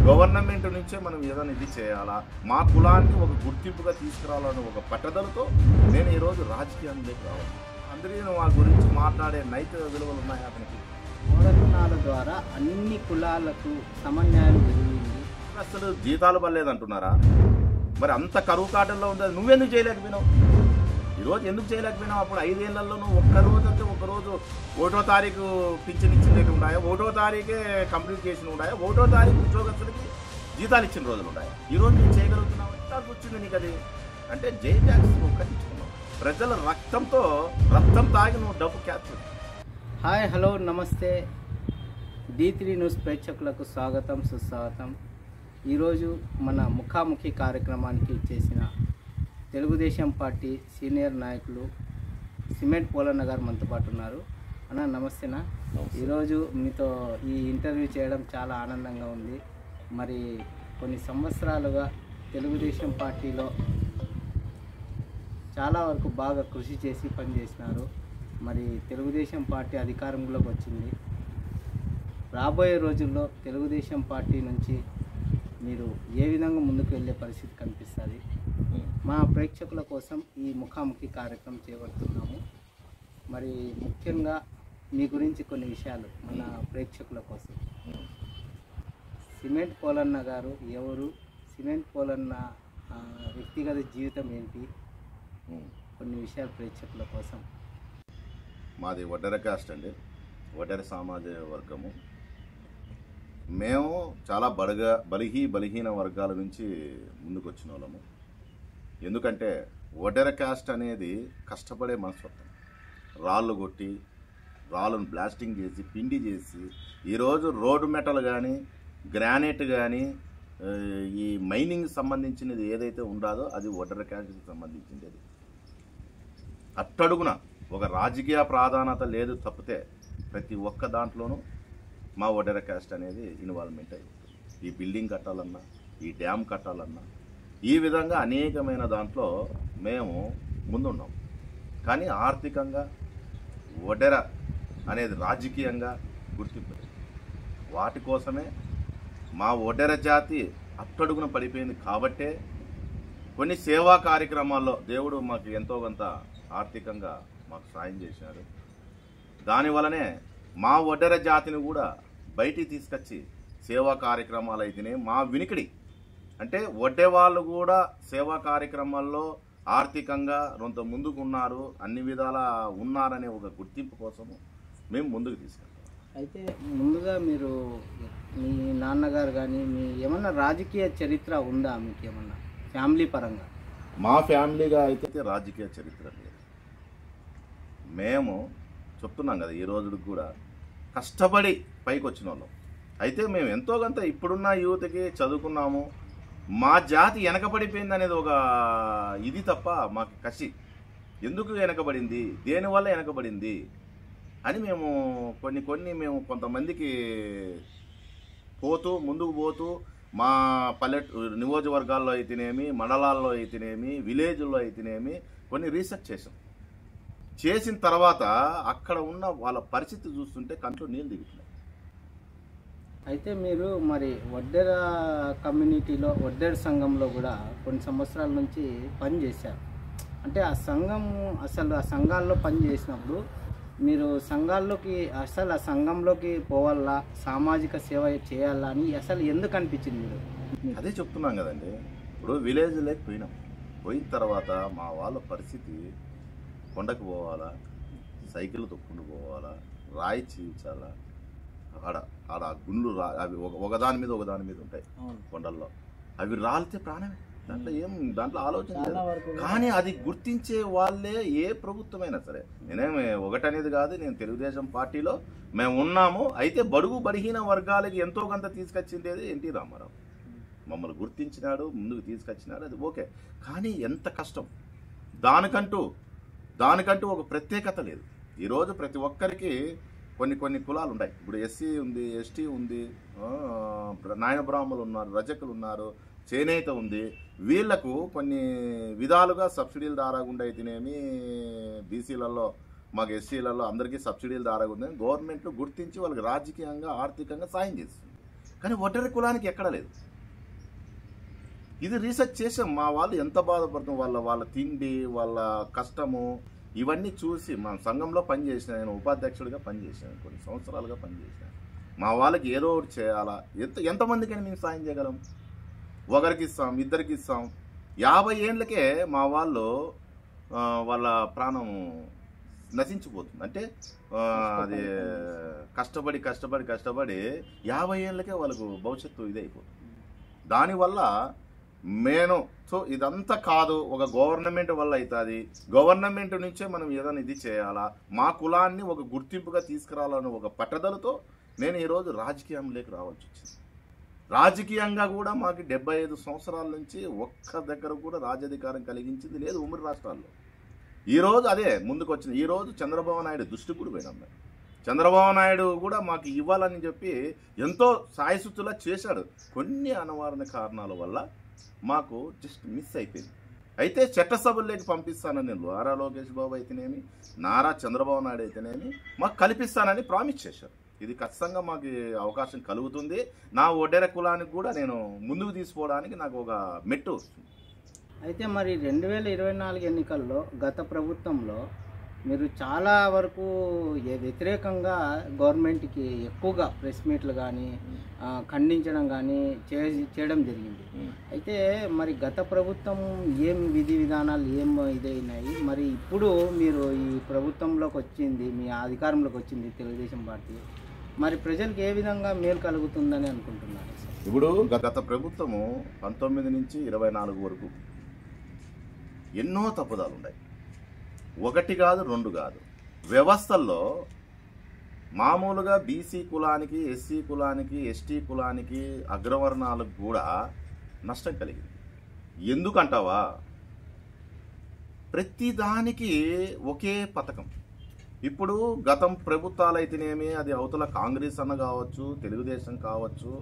Government నుంచే మనం ఏదైనా ఇది చేయాలా, మా కులాన్ని ఒక గుర్తింపుగా తీసుకురావాలని ఒక పట్టుదలతో నేను ఈరోజు రాజకీయాల్లోకి రావాలి. అందరూ మా గురించి మాట్లాడే నైతిక విలువలు ఉన్నాయి అతనికి. మూఢనమ్మకాల ద్వారా అన్ని కులాలకు సమన్యాయం జరిగింది. అసలు జీతాలు పడలేదంటున్నారా? మరి అంత కరువు కాటల్లో ఉంది, నువ్వెందుకు చేయలేకపోయినావు? ఈరోజు ఎందుకు చేయలేకపోయినావు? అప్పుడు 5 ఏళ్లలో నువ్వు ఒక్కరోజు అంటే ఒకరోజు 1వ తారీఖు పింఛన్ ఇచ్చినట్టు ఉన్నాయా, 1వ తారీఖే కంప్లీట్ చేసిన ఉన్నాయా, 1వ తారీఖు ఉద్యోగస్తులకి జీతాలు ఇచ్చిన రోజులు ఉన్నాయా? ఈరోజు నేను చేయగలుగుతున్నావు అంటే వచ్చింది నీకు అది. అంటే జై ట్యాక్స్ నువ్వు కట్టించుకున్నావు, ప్రజల రక్తం తాగి నువ్వు డబ్బు క్యాప్చర్. హాయ్, హలో, నమస్తే. D3 న్యూస్ ప్రేక్షకులకు స్వాగతం, సుస్వాగతం. ఈరోజు మన ముఖాముఖి కార్యక్రమానికి ఇచ్చేసిన తెలుగుదేశం పార్టీ సీనియర్ నాయకులు సిమెంట్ పోలన్న గారు మనతో పాటు ఉన్నారు. అన్న నమస్తేనా. ఈరోజు మీతో ఈ ఇంటర్వ్యూ చేయడం చాలా ఆనందంగా ఉంది. మరి కొన్ని సంవత్సరాలుగా తెలుగుదేశం పార్టీలో చాలా వరకు బాగా కృషి చేసి పనిచేసినారు. మరి తెలుగుదేశం పార్టీ అధికారంలోకి వచ్చింది. రాబోయే రోజుల్లో తెలుగుదేశం పార్టీ నుంచి మీరు ఏ విధంగా ముందుకు వెళ్ళే పరిస్థితి కనిపిస్తుంది? మా ప్రేక్షకుల కోసం ఈ ముఖాముఖి కార్యక్రమం చేపడుతున్నాము. మరి ముఖ్యంగా మీ గురించి కొన్ని విషయాలు మన ప్రేక్షకుల కోసం. సిమెంట్ పోలన్న గారు ఎవరు? సిమెంట్ పోలన్న వ్యక్తిగత జీవితం ఏంటి? కొన్ని విషయాలు ప్రేక్షకుల కోసం. మాది వడ్డెర కాస్ట్ అండి, వడ్డెర సామాజిక వర్గము. మేము చాలా బలహీన వర్గాల నుంచి ముందుకు వచ్చిన వాళ్ళము. ఎందుకంటే వడ్డెర కాస్ట్ అనేది కష్టపడే మనస్తత్వం. రాళ్ళు కొట్టి, రాళ్ళను బ్లాస్టింగ్ చేసి, పిండి చేసి, ఈరోజు రోడ్డు మెటల్ కానీ, గ్రానైట్ కానీ, ఈ మైనింగ్ సంబంధించినది ఏదైతే ఉండాదో అది వడ్డెర కాస్ట్కి సంబంధించింది. అది అట్టడుగున ఒక రాజకీయ ప్రాధాన్యత లేదు తప్పితే ప్రతి ఒక్క దాంట్లోనూ మా వడ్డెర కాస్ట్ అనేది ఇన్వాల్వ్మెంట్ అయ్యింది. ఈ బిల్డింగ్ కట్టాలన్నా, ఈ డ్యామ్ కట్టాలన్నా, ఈ విధంగా అనేకమైన దాంట్లో మేము ముందున్నాం. కానీ ఆర్థికంగా వడ్డెర అనేది రాజకీయంగా గుర్తింపు. వాటి కోసమే మా వడ్డెర జాతి అట్టడుగున పడిపోయింది. కాబట్టే కొన్ని సేవా కార్యక్రమాల్లో దేవుడు మాకు ఎంతో కొంత ఆర్థికంగా మాకు సాయం చేశారు. దానివల్లనే మా వడ్డెర జాతిని కూడా బయటికి తీసుకొచ్చి సేవా కార్యక్రమాలు అయితేనే మా వినికిడి అంటే వడ్డే వాళ్ళు కూడా సేవా కార్యక్రమాల్లో ఆర్థికంగా కొంత ముందుకు ఉన్నారు, అన్ని విధాల ఉన్నారనే ఒక గుర్తింపు కోసము మేము ముందుకు తీసుకెళ్తాం. అయితే ముందుగా మీరు మీ నాన్నగారు కానీ మీ ఏమన్నా రాజకీయ చరిత్ర ఉందా మీకు ఏమన్నా ఫ్యామిలీ పరంగా? మా ఫ్యామిలీగా అయితే రాజకీయ చరిత్ర లేదు. మేము చెప్తున్నాం కదా, ఈ రోజుకి కూడా కష్టపడి పైకి వచ్చిన వాళ్ళం. అయితే మేము ఎంతో కొంత ఇప్పుడున్న యూత్కి చదువుకున్నాము. మా జాతి వెనకబడిపోయింది అనేది ఒక ఇది తప్ప మాకు కసి. ఎందుకు వెనకబడింది, దేనివల్ల వెనకబడింది అని మేము కొన్ని మేము కొంతమందికి ముందుకు పోతూ మా నియోజకవర్గాల్లో అయితేనేమి, మండలాల్లో అయితేనేమి, విలేజ్లో అయితేనేమి కొన్ని రీసెర్చ్ చేసిన తర్వాత అక్కడ ఉన్న వాళ్ళ పరిస్థితి చూస్తుంటే కంట్లో నీళ్ళు దిగుతున్నాయి. అయితే మీరు మరి వడ్డెర కమ్యూనిటీలో, వడ్డెర సంఘంలో కూడా కొన్ని సంవత్సరాల నుంచి పనిచేశారు. అంటే ఆ సంఘాల్లో పని చేసినప్పుడు మీరు ఆ సంఘంలోకి పోవాలా, సామాజిక సేవ చేయాలా అని అసలు ఎందుకు అనిపించింది మీరు? అదే చెప్తున్నాం కదండి. ఇప్పుడు విలేజ్లోకి పోయిన తర్వాత మా వాళ్ళ పరిస్థితి కొండకు పోవాలా, సైకిల్ తొక్కుంటూ పోవాలా, రాయి చీల్చాలా, ఆడ గుండ్లు అవి ఒకదాని మీద ఉంటాయి కొండల్లో. అవి రాలితే ప్రాణమే, దాంట్లో ఆలోచన లేదు. కానీ అది గుర్తించే వాళ్ళే ఏ ప్రభుత్వమైనా సరే. నేనేమి ఒకటనేది కాదు, నేను తెలుగుదేశం పార్టీలో మేము ఉన్నాము. అయితే బలహీన వర్గాలకి ఎంతో కొంత తీసుకొచ్చింది ఎన్టీ రామారావు. మమ్మల్ని గుర్తించినాడు, ముందుకు తీసుకొచ్చినాడు, అది ఓకే. కానీ ఎంత కష్టం, దానికంటూ ఒక ప్రత్యేకత లేదు. ఈరోజు ప్రతి ఒక్కరికి కొన్ని కులాలు ఉన్నాయి. ఇప్పుడు ఎస్సీ ఉంది, ఎస్టీ ఉంది, నాయన బ్రాహ్మణులు ఉన్నారు, రజకులు ఉన్నారు, చేనేత ఉంది. వీళ్లకు కొన్ని విధాలుగా సబ్సిడీల ద్వారా గుండా అయితేనేమి, బీసీలలో మాకు ఎస్సీలలో అందరికీ సబ్సిడీల ద్వారా ఉంది. గవర్నమెంట్ గుర్తించి వాళ్ళకి రాజకీయంగా, ఆర్థికంగా సాయం చేస్తుంది. కానీ ఒడ్డెర కులానికి ఎక్కడ లేదు. ఇది రీసెర్చ్ చేసాం. మా వాళ్ళు ఎంత బాధపడుతుంది, వాళ్ళ తిండి, వాళ్ళ కష్టము ఇవన్నీ చూసి మా సంఘంలో పనిచేసిన, నేను ఉపాధ్యక్షుడిగా పనిచేసాను, కొన్ని సంవత్సరాలుగా పనిచేశాను. మా వాళ్ళకి ఏదో ఒకటి చేయాలా, ఎంతమందికైనా మేము సాయం చేయగలం. ఒకరికి ఇస్తాం, ఇద్దరికి ఇస్తాం. 50 ఏళ్ళకే మా వాళ్ళు వాళ్ళ ప్రాణం నశించిపోతుంది. అంటే అది కష్టపడి 50 ఏళ్ళకే వాళ్ళకు భవిష్యత్తు ఇదైపోతుంది. దానివల్ల నేను ఇదంతా కాదు, ఒక గవర్నమెంట్ వల్ల అవుతుంది, గవర్నమెంట్ నుంచే మనం ఏదైనా ఇది చేయాలా, మా కులాన్ని ఒక గుర్తింపుగా తీసుకురావాలని ఒక పట్టుదలతో నేను ఈరోజు రాజకీయంలోకి రావాల్సి వచ్చింది. రాజకీయంగా కూడా మాకు 75 సంవత్సరాల నుంచి ఒక్క దగ్గర కూడా రాజ్యాధికారం కలిగించింది లేదు ఉమ్మడి రాష్ట్రాల్లో. ఈరోజు అదే ముందుకు వచ్చింది. ఈరోజు చంద్రబాబు నాయుడు దృష్టికి కూడా పోయినాం. చంద్రబాబు నాయుడు కూడా మాకు ఇవ్వాలని చెప్పి ఎంతో సాయశుద్ధులా చేశాడు. కొన్ని అనివార్య కారణాల వల్ల మాకు జస్ట్ మిస్ అయిపోయింది. అయితే చట్టసభల్లోకి పంపిస్తానని నేను నారా లోకేష్ బాబు అయితేనేమి, నారా చంద్రబాబు నాయుడు అయితేనేమి మాకు కల్పిస్తానని ప్రామిస్ చేశారు. ఇది ఖచ్చితంగా మాకు అవకాశం కలుగుతుంది. నా ఒడ్డెర కులానికి కూడా నేను ముందుకు తీసుకోవడానికి నాకు ఒక మెట్టు వస్తుంది. అయితే మరి 2024 ఎన్నికల్లో గత ప్రభుత్వంలో మీరు చాలా వరకు వ్యతిరేకంగా గవర్నమెంట్కి ఎక్కువగా ప్రెస్ మీట్లు కానీ ఖండించడం కానీ చేయడం జరిగింది. అయితే మరి గత ప్రభుత్వం ఏం విధి విధానాలు ఏం ఇదైనాయి, మరి ఇప్పుడు మీరు ఈ ప్రభుత్వంలోకి వచ్చింది, మీ అధికారంలోకి వచ్చింది తెలుగుదేశం పార్టీ, మరి ప్రజలకు ఏ విధంగా మేలు కలుగుతుందని అనుకుంటున్నారు? ఇప్పుడు గత ప్రభుత్వము 19 నుంచి 24 వరకు ఎన్నో తప్పుదాలు ఉన్నాయి. 1 కాదు 2 కాదు. వ్యవస్థల్లో మామూలుగా బీసీ కులానికి, ఎస్సీ కులానికి, ఎస్టీ కులానికి, అగ్రవర్ణాలకు కూడా నష్టం కలిగింది. ఎందుకంటావా? ప్రతి దానికి ఒకే పథకం. ఇప్పుడు గతం ప్రభుత్వాలు అయితేనేమి, అది అవతల కాంగ్రెస్ అన్న కావచ్చు, తెలుగుదేశం కావచ్చు,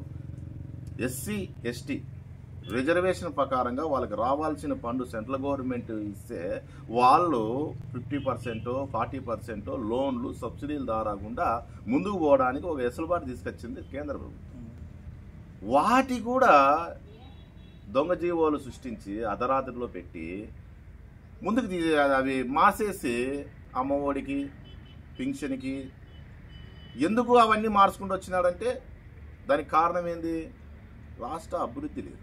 ఎస్సీ ఎస్టీ రిజర్వేషన్ ప్రకారంగా వాళ్ళకి రావాల్సిన ఫండ్ సెంట్రల్ గవర్నమెంట్ ఇస్తే వాళ్ళు 50%, 40% లోన్లు సబ్సిడీలు దారాకుండా ముందుకు పోవడానికి ఒక వెసులుబాటు తీసుకొచ్చింది కేంద్ర ప్రభుత్వం. వాటి కూడా దొంగ జీవోలు సృష్టించి అర్ధరాత్రిలో పెట్టి ముందుకు అవి మాసేసి అమ్మఒడికి, పింఛన్కి ఎందుకు అవన్నీ మార్చుకుంటూ వచ్చినాడంటే దానికి కారణం ఏంది? రాష్ట్ర అభివృద్ధి లేదు.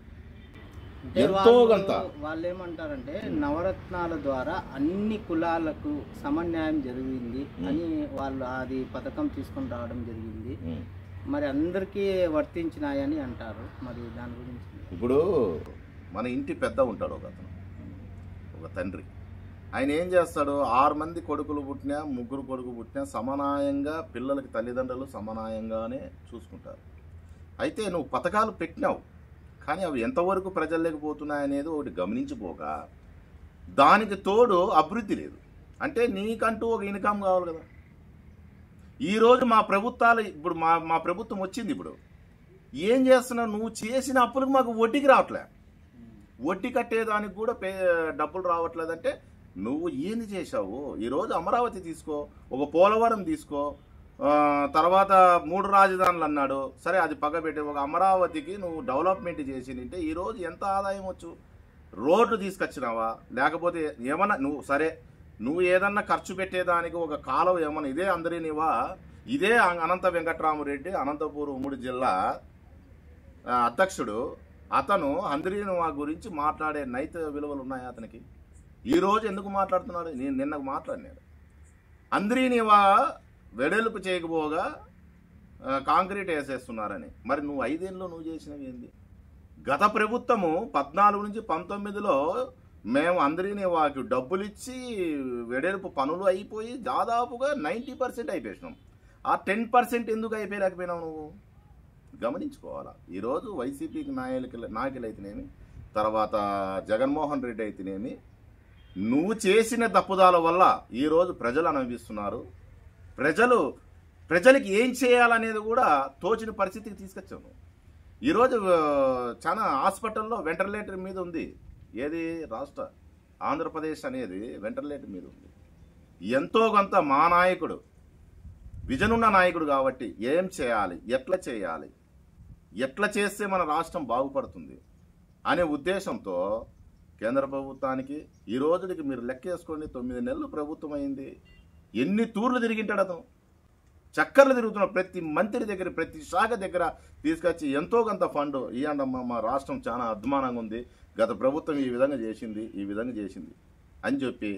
వాళ్ళు ఏమంటారంటే నవరత్నాల ద్వారా అన్ని కులాలకు సమన్యాయం జరిగింది అని వాళ్ళు అది పథకం తీసుకొని రావడం జరిగింది, మరి అందరికీ వర్తించినాయని అంటారు. మరి దాని గురించి ఇప్పుడు మన ఇంటి పెద్ద ఉంటాడు ఒక అతను, ఒక తండ్రి. ఆయన ఏం చేస్తాడు? 6 మంది కొడుకులు పుట్టినా, 3 కొడుకు పుట్టినా సమానాయంగా పిల్లలకి తల్లిదండ్రులు సమానాయంగానే చూసుకుంటారు. అయితే నువ్వు పథకాలు పెట్టినావు, కానీ అవి ఎంతవరకు ప్రజల్లోకి పోతున్నాయనేది ఒకటి గమనించిపోగా దానికి తోడు అభివృద్ధి లేదు. అంటే నీకంటూ ఒక ఇన్కమ్ కావాలి కదా. ఈరోజు మా ప్రభుత్వాలు ఇప్పుడు మా ప్రభుత్వం వచ్చింది. ఇప్పుడు ఏం చేస్తున్నావు? నువ్వు చేసిన అప్పులకు మాకు వడ్డీకి రావట్లే. వడ్డీ కట్టేదానికి కూడా డబ్బులు రావట్లేదంటే నువ్వు ఏంది చేశావు? ఈరోజు అమరావతి తీసుకో, ఒక పోలవరం తీసుకో, తర్వాత 3 రాజధానులు అన్నాడు. సరే అది పక్కపెట్టి ఒక అమరావతికి నువ్వు డెవలప్మెంట్ చేసిందంటే ఈరోజు ఎంత ఆదాయం వచ్చు? రోడ్లు తీసుకొచ్చినావా? లేకపోతే ఏమన్నా నువ్వు ఏదన్నా ఖర్చు పెట్టేదానికి ఒక కాలువ ఏమన్నా ఇదే అందరినివా? ఇదే అనంత వెంకట్రామరెడ్డి అనంతపూర్ ఉమ్మడి జిల్లా అధ్యక్షుడు, అతను అందరినివా గురించి మాట్లాడే నైతిక విలువలు ఉన్నాయి అతనికి? ఈరోజు ఎందుకు మాట్లాడుతున్నాడు? నేను నిన్న మాట్లాడినాడు. అందరినివా వెడల్పు చేయకపోగా కాంక్రీట్ వేసేస్తున్నారని. మరి నువ్వు 5 ఏళ్ళు నువ్వు చేసినవి ఏంది? గత ప్రభుత్వము 14 నుంచి 19లో మేము అందరినీ వాకి డబ్బులు ఇచ్చి వెడల్పు పనులు అయిపోయి దాదాపుగా 90% అయిపోయినాం. ఆ 10% ఎందుకు అయిపోయలేకపోయినావు నువ్వు? గమనించుకోవాలా. ఈరోజు వైసీపీకి నాయకులు అయితేనేమి, తర్వాత జగన్మోహన్ రెడ్డి అయితేనేమి, నువ్వు చేసిన తప్పుదాల వల్ల ఈరోజు ప్రజలు అనుభవిస్తున్నారు. ప్రజలకి ఏం చేయాలనేది కూడా తోచిన పరిస్థితికి తీసుకొచ్చాము. ఈరోజు చాలా హాస్పిటల్లో వెంటిలేటర్ మీద ఉంది. ఏది? రాష్ట్ర ఆంధ్రప్రదేశ్ అనేది వెంటిలేటర్ మీద ఉంది. ఎంతో కొంత మా నాయకుడు, విజన్ ఉన్న నాయకుడు కాబట్టి ఏం చేయాలి, ఎట్లా చేయాలి, ఎట్లా చేస్తే మన రాష్ట్రం బాగుపడుతుంది అనే ఉద్దేశంతో కేంద్ర ప్రభుత్వానికి ఈ రోజుకి మీరు లెక్కేసుకోండి, 9 నెలలు ప్రభుత్వం అయింది, ఎన్ని తూర్లు తిరిగింటాడు అతను, చక్కర్లు తిరుగుతున్నాడు. ప్రతి మంత్రి దగ్గర, ప్రతి శాఖ దగ్గర తీసుకొచ్చి ఎంతో కొంత ఫండ్ ఇవ్వండమ్మా, మా రాష్ట్రం చాలా అద్మానంగా ఉంది, గత ప్రభుత్వం ఈ విధంగా చేసింది అని చెప్పి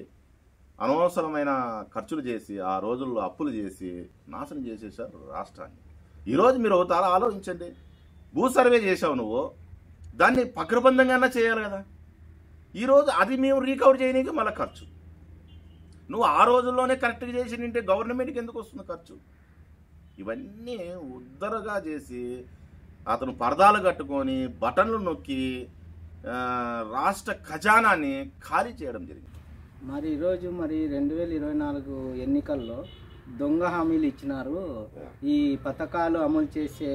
అనవసరమైన ఖర్చులు చేసి ఆ రోజుల్లో అప్పులు చేసి నాశనం చేసేసారు రాష్ట్రాన్ని. ఈరోజు మీరు ఒకసారి ఆలోచించండి, భూ సర్వే చేసావు నువ్వు, దాన్ని పకడ్బందంగా చేయాలి కదా. ఈరోజు అది మేము రీకవర్ చేయడానికి మళ్ళీ ఖర్చు. నువ్వు ఆ రోజుల్లోనే కరెక్ట్గా చేసి నింటే గవర్నమెంట్కి ఎందుకు వస్తుంది ఖర్చు? ఇవన్నీ ఉద్దరగా చేసి అతను పరదాలు కట్టుకొని బటన్లు నొక్కి రాష్ట్ర ఖజానాన్ని ఖాళీ చేయడం జరిగింది. మరి ఈరోజు 2024 ఎన్నికల్లో దొంగ హామీలు ఇచ్చినారు, ఈ పథకాలు అమలు చేసే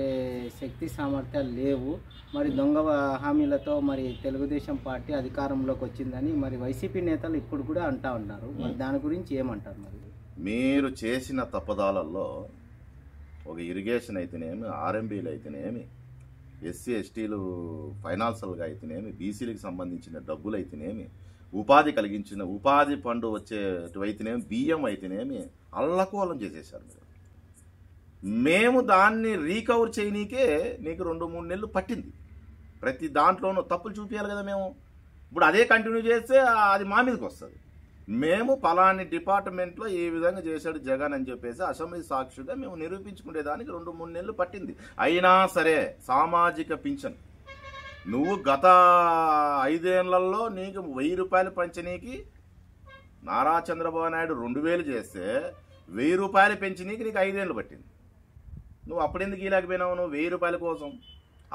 శక్తి సామర్థ్యాలు లేవు, మరి దొంగ హామీలతో మరి తెలుగుదేశం పార్టీ అధికారంలోకి వచ్చిందని మరి వైసీపీ నేతలు ఇప్పుడు కూడా అంటా ఉన్నారు. మరి దాని గురించి ఏమంటారు? మరి మీరు చేసిన తప్పదాలలో ఒక ఇరిగేషన్ అయితేనేమి, ఆర్ఎంబీలు అయితేనేమి, ఎస్సీ ఎస్టీలు ఫైనాన్షియల్గా అయితేనేమి, బీసీలకు సంబంధించిన డబ్బులు అయితేనేమి, ఉపాధి కలిగించిన ఉపాధి ఫండ్ వచ్చేటివైతేనేమి, బియ్యం అయితేనేమి అల్లకోలం చేసేసారు మీరు. మేము దాన్ని రీకవర్ చేయనీకే నీకు 2-3 నెలలు పట్టింది. ప్రతి దాంట్లోనూ తప్పులు చూపించాలి కదా మేము. ఇప్పుడు అదే కంటిన్యూ చేస్తే అది మా మీదకి వస్తుంది. మేము పలాని డిపార్ట్మెంట్లో ఈ విధంగా చేశాడు జగన్ అని చెప్పేసి అసెంబ్లీ సాక్షిగా మేము నిరూపించుకునేదానికి 2-3 నెలలు పట్టింది. అయినా సరే సామాజిక పింఛన్ నువ్వు గత 5 ఏళ్లలో నీకు 1000 రూపాయలు పంచనీకి నారా చంద్రబాబు నాయుడు 2000 చేస్తే 1000 రూపాయలు పెంచనీకి నీకు 5 ఏళ్ళు పట్టింది. నువ్వు అప్పుడెందుకు ఇలాకపోయినావు? నువ్వు 1000 రూపాయల కోసం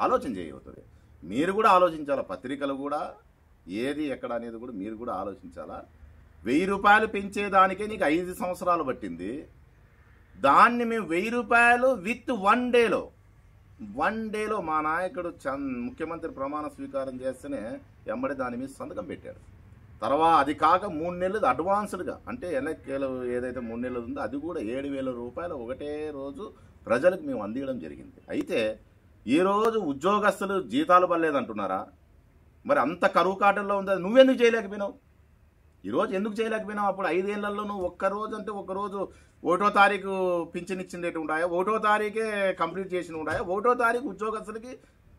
ఆలోచన చేయవుతుంది. మీరు కూడా ఆలోచించాలా, పత్రికలు కూడా ఏది ఎక్కడ అనేది కూడా మీరు కూడా ఆలోచించాలా. 1000 రూపాయలు పెంచేదానికే నీకు 5 సంవత్సరాలు పట్టింది. దాన్ని మేము 1000 రూపాయలు విత్ 1 డేలో మా నాయకుడు ముఖ్యమంత్రి ప్రమాణ స్వీకారం చేస్తేనే ఎంబడి దాని మీద సంతకం పెట్టాడు. తర్వాత అది కాక 3 నెలలు అడ్వాన్స్డ్గా, అంటే ఎన్నికలు ఏదైతే 3 నెలలు ఉందో అది కూడా 7,000 రూపాయలు ఒకటే రోజు ప్రజలకు మేము అందించడం జరిగింది. అయితే ఈరోజు ఉద్యోగస్తులు జీతాలు పడలేదంటున్నారా? మరి అంత కరువు కాటల్లో ఉంది, నువ్వెందుకు చేయలేకపోయినావు? ఈరోజు ఎందుకు చేయలేకపోయినావు? అప్పుడు 5 ఏళ్లలో నువ్వు ఒక్కరోజు అంటే ఒకరోజు 1వ తారీఖు పింఛన్ ఇచ్చిండేటి ఉన్నాయా? 1వ తారీఖే కంప్లీట్ చేసిన ఉన్నాయా? 1వ తారీఖు ఉద్యోగస్తులకి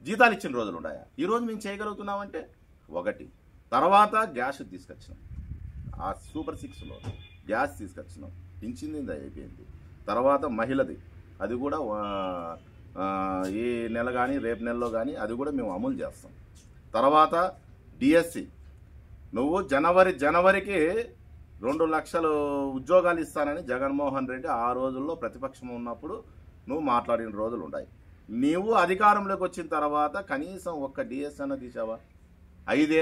జీతాలు ఇచ్చిన రోజులు ఉన్నాయా? ఈరోజు మేము చేయగలుగుతున్నామంటే ఒకటి. తర్వాత గ్యాస్ తీసుకొచ్చినాం, ఆ సూపర్ 6లో గ్యాస్ తీసుకొచ్చినాం, పింఛన్ అయిపోయింది. తర్వాత మహిళది అది కూడా ఈ నెల కానీ రేపు నెలలో కానీ అది కూడా మేము అమలు చేస్తాం. తర్వాత డిఎస్సి నువ్వు జనవరికి 2 లక్షల ఉద్యోగాలు ఇస్తానని జగన్మోహన్ రెడ్డి ఆ రోజుల్లో ప్రతిపక్షం ఉన్నప్పుడు నువ్వు మాట్లాడిన రోజులు ఉన్నాయి. నీవు అధికారంలోకి వచ్చిన తర్వాత కనీసం ఒక్క డిఎస్ అన్న తీసావా? 5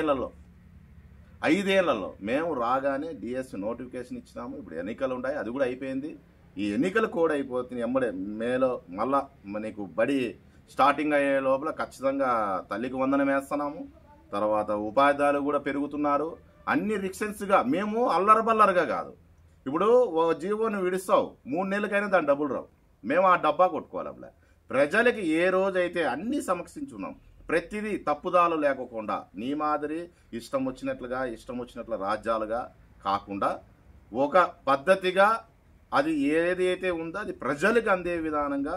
ఏళ్లలో మేము రాగానే డిఎస్ నోటిఫికేషన్ ఇచ్చినాము. ఇప్పుడు ఎన్నికలు ఉన్నాయి, అది కూడా అయిపోయింది. ఈ ఎన్నికలు కూడా అయిపోతుంది. ఎంబడే మేలో మళ్ళా నీకు బడి స్టార్టింగ్ అయ్యే లోపల ఖచ్చితంగా తల్లికి వందనం వేస్తున్నాము. తర్వాత ఉపాధ్యాయులు కూడా పెరుగుతున్నారు. అన్ని రిక్షన్స్గా మేము అల్లరబల్లరుగా కాదు. ఇప్పుడు ఓ జీవోని విడిస్తావు 3 నెలలకైనా దాని డబ్బులు రావు, మేము ఆ డబ్బా కొట్టుకోవాలి. ప్రజలకి ఏ రోజైతే అన్ని సమీక్షించున్నాం, ప్రతిదీ తప్పుదాలు లేకోకుండా నీ మాదిరి ఇష్టం వచ్చినట్ల రాజ్యాలుగా కాకుండా ఒక పద్ధతిగా అది ఏదైతే ఉందో అది ప్రజలకు అందే విధానంగా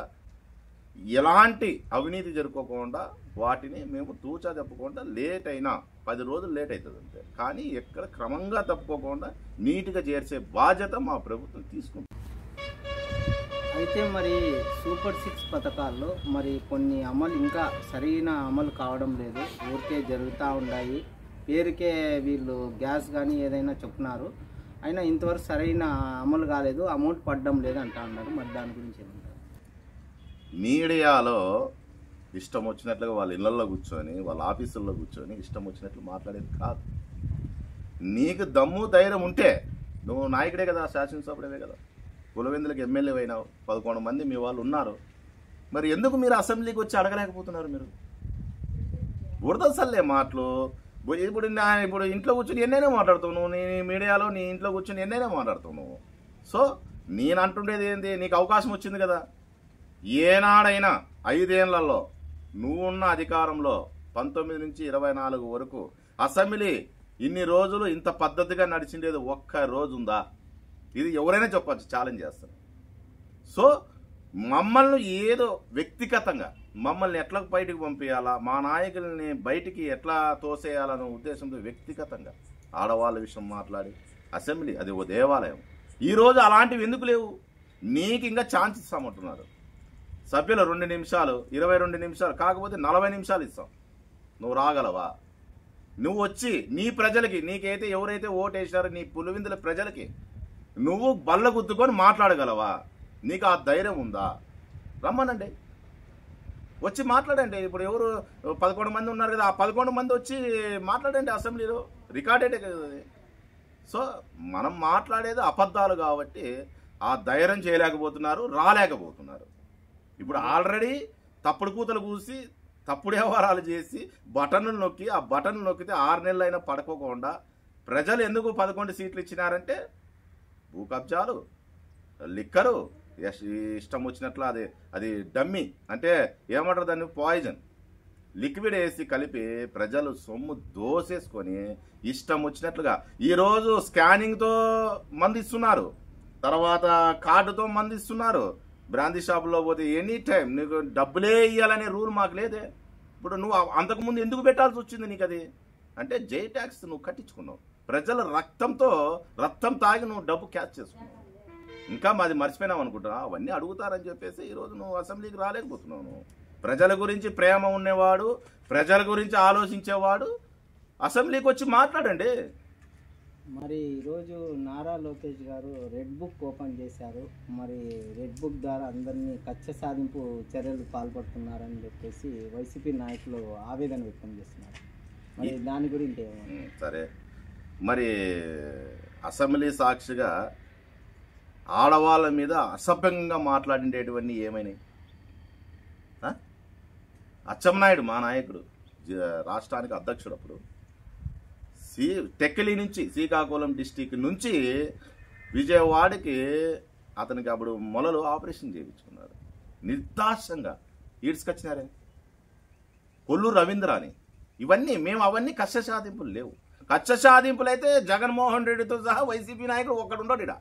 ఎలాంటి అవినీతి జరుపుకోకుండా వాటిని మేము తూచా తప్పకుండా లేట్ అయినా 10 రోజులు లేట్ అవుతుంది అంతే, కానీ ఎక్కడ క్రమంగా తప్పుకోకుండా నీట్గా చేర్చే బాధ్యత మా ప్రభుత్వం తీసుకుంటుంది. అయితే మరి సూపర్ 6 పథకాల్లో మరి కొన్ని అమలు ఇంకా సరైన అమలు కావడం లేదు, ఊరికే జరుగుతూ ఉన్నాయి. పేరుకే వీళ్ళు గ్యాస్ కానీ ఏదైనా చెప్తున్నారు, అయినా ఇంతవరకు సరైన అమలు కాలేదు, అమౌంట్ పడడం లేదు అంటా ఉన్నారు. మరి దాని గురించి ఏమంటారు? మీడియాలో ఇష్టం వచ్చినట్లుగా వాళ్ళ ఇళ్లలో కూర్చొని వాళ్ళ ఆఫీసుల్లో కూర్చొని ఇష్టం వచ్చినట్లు మాట్లాడేది కాదు. నీకు దమ్ము ధైర్యం ఉంటే నువ్వు నాయకుడే కదా, శాసనసభ్యుడే కదా, పులివెందులకు ఎమ్మెల్యే అయినావు, 11 మంది మీ వాళ్ళు ఉన్నారు. మరి ఎందుకు మీరు అసెంబ్లీకి వచ్చి అడగలేకపోతున్నారు? మీరు బురదసల్లే మాటలు. ఇప్పుడు ఇంట్లో కూర్చొని ఎన్నైనా మాట్లాడుతావు నువ్వు, నీ మీడియాలో నీ ఇంట్లో కూర్చొని ఎన్నైనా మాట్లాడుతావు నువ్వు. సో నేను అంటుండేది ఏంటి, నీకు అవకాశం వచ్చింది కదా, ఏనాడైనా 5 ఏళ్లలో నువ్వున్న అధికారంలో 19 నుంచి 24 వరకు అసెంబ్లీ ఇన్ని రోజులు ఇంత పద్ధతిగా నడిచిండేది ఒక్క రోజు ఉందా? ఇది ఎవరైనా చెప్పచ్చు, ఛాలెంజ్ చేస్తారు. సో మమ్మల్ని ఏదో వ్యక్తిగతంగా మమ్మల్ని ఎట్లా బయటికి పంపించాలా, మా నాయకుల్ని బయటికి ఎట్లా తోసేయాలనే ఉద్దేశంతో వ్యక్తిగతంగా ఆడవాళ్ళ విషయం మాట్లాడి అసెంబ్లీ అది ఓ దేవాలయం. ఈరోజు అలాంటివి ఎందుకు లేవు? నీకు ఇంకా ఛాన్స్ ఇస్తామంటున్నారు సభ్యులు. 2 నిమిషాలు 22 నిమిషాలు కాకపోతే 40 నిమిషాలు ఇస్తాం. నువ్వు రాగలవా? నువ్వు వచ్చి నీ ప్రజలకి, నీకైతే ఎవరైతే ఓటేసారో నీ పులివిందుల ప్రజలకి నువ్వు బల్ల గుద్దుకొని మాట్లాడగలవా? నీకు ఆ ధైర్యం ఉందా? రమ్మనండి, వచ్చి మాట్లాడండి. ఇప్పుడు ఎవరు 11 మంది ఉన్నారు కదా, ఆ 11 మంది వచ్చి మాట్లాడండి అసెంబ్లీలో. రికార్డెడే కదా అది. సో మనం మాట్లాడేది అబద్ధాలు కాబట్టి ఆ ధైర్యం చేయలేకపోతున్నారు, రాలేకపోతున్నారు. ఇప్పుడు ఆల్రెడీ తప్పుడు కూతలు కూసి తప్పుడు వ్యవహారాలు చేసి బటన్లు నొక్కి, ఆ బటన్లు నొక్కితే 6 నెలలు అయినా పడుకోకుండా ప్రజలు ఎందుకు 11 సీట్లు ఇచ్చినారంటే భూ కబ్జాలు, లిక్కరు, ఇష్టం వచ్చినట్లు అది డమ్మీ అంటే ఏమంటారు దాన్ని, పాయిజన్ లిక్విడ్ వేసి కలిపి ప్రజలు సొమ్ము దోసేసుకొని ఇష్టం వచ్చినట్లుగా. ఈరోజు స్కానింగ్తో మంది ఇస్తున్నారు, తర్వాత కార్డుతో మంది ఇస్తున్నారు. బ్రాందీ షాపులో పోతే ఎనీ టైం నీకు డబ్బులే ఇవ్వాలనే రూల్ మాకు లేదే. ఇప్పుడు నువ్వు అంతకుముందు ఎందుకు పెట్టాల్సి వచ్చింది నీకు? అది అంటే జై ట్యాక్స్ నువ్వు కట్టించుకున్నావు, ప్రజల రక్తం తాగి నువ్వు డబ్బు క్యాచ్ చేసుకున్నావు. ఇంకా మాది మర్చిపోయినావు అనుకుంటున్నా. అవన్నీ అడుగుతారని చెప్పేసి ఈరోజు నువ్వు అసెంబ్లీకి రాలేకపోతున్నావు. నువ్వు ప్రజల గురించి ప్రేమ ఉండేవాడు, ప్రజల గురించి ఆలోచించేవాడు, అసెంబ్లీకి వచ్చి మాట్లాడండి. మరి ఈరోజు నారా లోకేష్ గారు రెడ్ బుక్ ఓపెన్ చేశారు. మరి రెడ్ బుక్ ద్వారా అందరినీ కక్ష సాధింపు చర్యలు పాల్పడుతున్నారని చెప్పేసి వైసీపీ నాయకులు ఆవేదన వ్యక్తం చేస్తున్నారు. మరి దాని గురించి సరే, మరి అసెంబ్లీ సాక్షిగా ఆడవాళ్ళ మీద అసభ్యంగా మాట్లాడిండేటివన్నీ ఏమైనాయి? అచ్చెన్నాయుడు మా నాయకుడు, రాష్ట్రానికి అధ్యక్షుడు, అప్పుడు టెక్కలి నుంచి శ్రీకాకుళం డిస్టిక్ నుంచి విజయవాడకి అతనికి అప్పుడు మొలలు ఆపరేషన్ చేయించుకున్నారు. నిర్దాక్షంగా ఈడ్చుకొచ్చినారే కొల్లు రవీంద్ర అని. ఇవన్నీ అవన్నీ కక్ష సాధింపులు లేవు. కక్ష సాధింపులు అయితే జగన్మోహన్ రెడ్డితో సహా వైసీపీ నాయకుడు ఒక్కడుండడు ఇడ.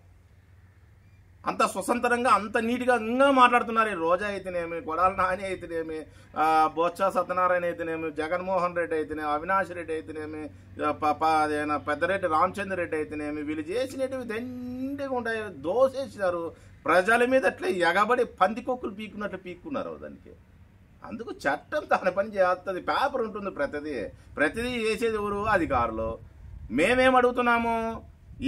అంత స్వతంత్రంగా అంత నీట్గా ఇంకా మాట్లాడుతున్నారు. ఈ రోజా అయితేనేమి, కొడాల నాని అయితేనేమి, బొత్స సత్యనారాయణ అయితేనేమి, జగన్మోహన్ రెడ్డి అయితేనేమి, అవినాష్ రెడ్డి అయితేనేమి, పెద్దరెడ్డి రామచంద్ర రెడ్డి అయితేనేమి, వీళ్ళు చేసినవి దండిగా ఉంటాయి. దోసేసినారు ప్రజల మీద. అట్లా ఎగబడి పందికొక్కులు పీక్కున్నట్లు పీక్కున్నారు దానికి. అందుకు చట్టం తన పని చేస్తుంది. పేపర్ ఉంటుంది, ప్రతిదీ చేసేది ఎవరు? అధికారులు. మేమేం అడుగుతున్నాము?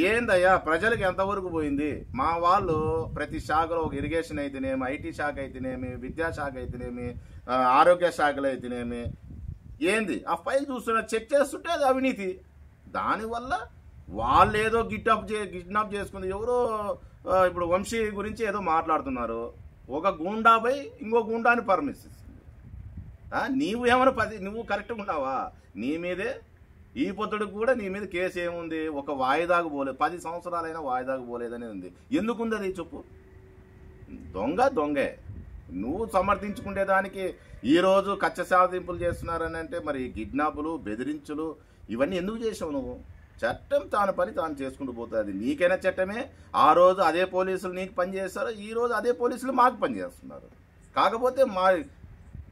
ఏందయ్యా ప్రజలకు ఎంతవరకు పోయింది? మా వాళ్ళు ప్రతి శాఖలో, ఒక ఇరిగేషన్ అయితేనేమి, ఐటీ శాఖ అయితేనేమి, విద్యాశాఖ అయితేనేమి, ఆరోగ్య శాఖలు అయితేనేమి, ఏంది ఆ ఫైల్ చూస్తున్నా, చెక్ చేస్తుంటే అది అవినీతి. దానివల్ల వాళ్ళు ఏదో కిడ్నాప్ చేసుకుంది. ఎవరో ఇప్పుడు వంశీ గురించి ఏదో మాట్లాడుతున్నారు. ఒక గూండాపై ఇంకో గూండాని పర్మిషన్ ఇస్తుంది. నీవు ఏమైనా నువ్వు కరెక్ట్గా ఉన్నావా? నీ మీదే ఈ పొద్దుడికి కూడా నీ మీద కేసు ఏముంది? ఒక వాయిదాకు పోలేదు, 10 సంవత్సరాలైనా వాయిదాకు పోలేదని ఉంది. ఎందుకుంది అది చెప్పు? దొంగే. నువ్వు సమర్థించుకునేదానికి ఈరోజు కక్ష సాధింపులు చేస్తున్నారని అంటే మరి కిడ్నాపులు, బెదిరించులు ఇవన్నీ ఎందుకు చేసావు నువ్వు? చట్టం తాను పని తాను చేసుకుంటూ పోతుంది. నీకైనా చట్టమే. ఆ రోజు అదే పోలీసులు నీకు పనిచేస్తారు, ఈ రోజు అదే పోలీసులు మాకు పనిచేస్తున్నారు. కాకపోతే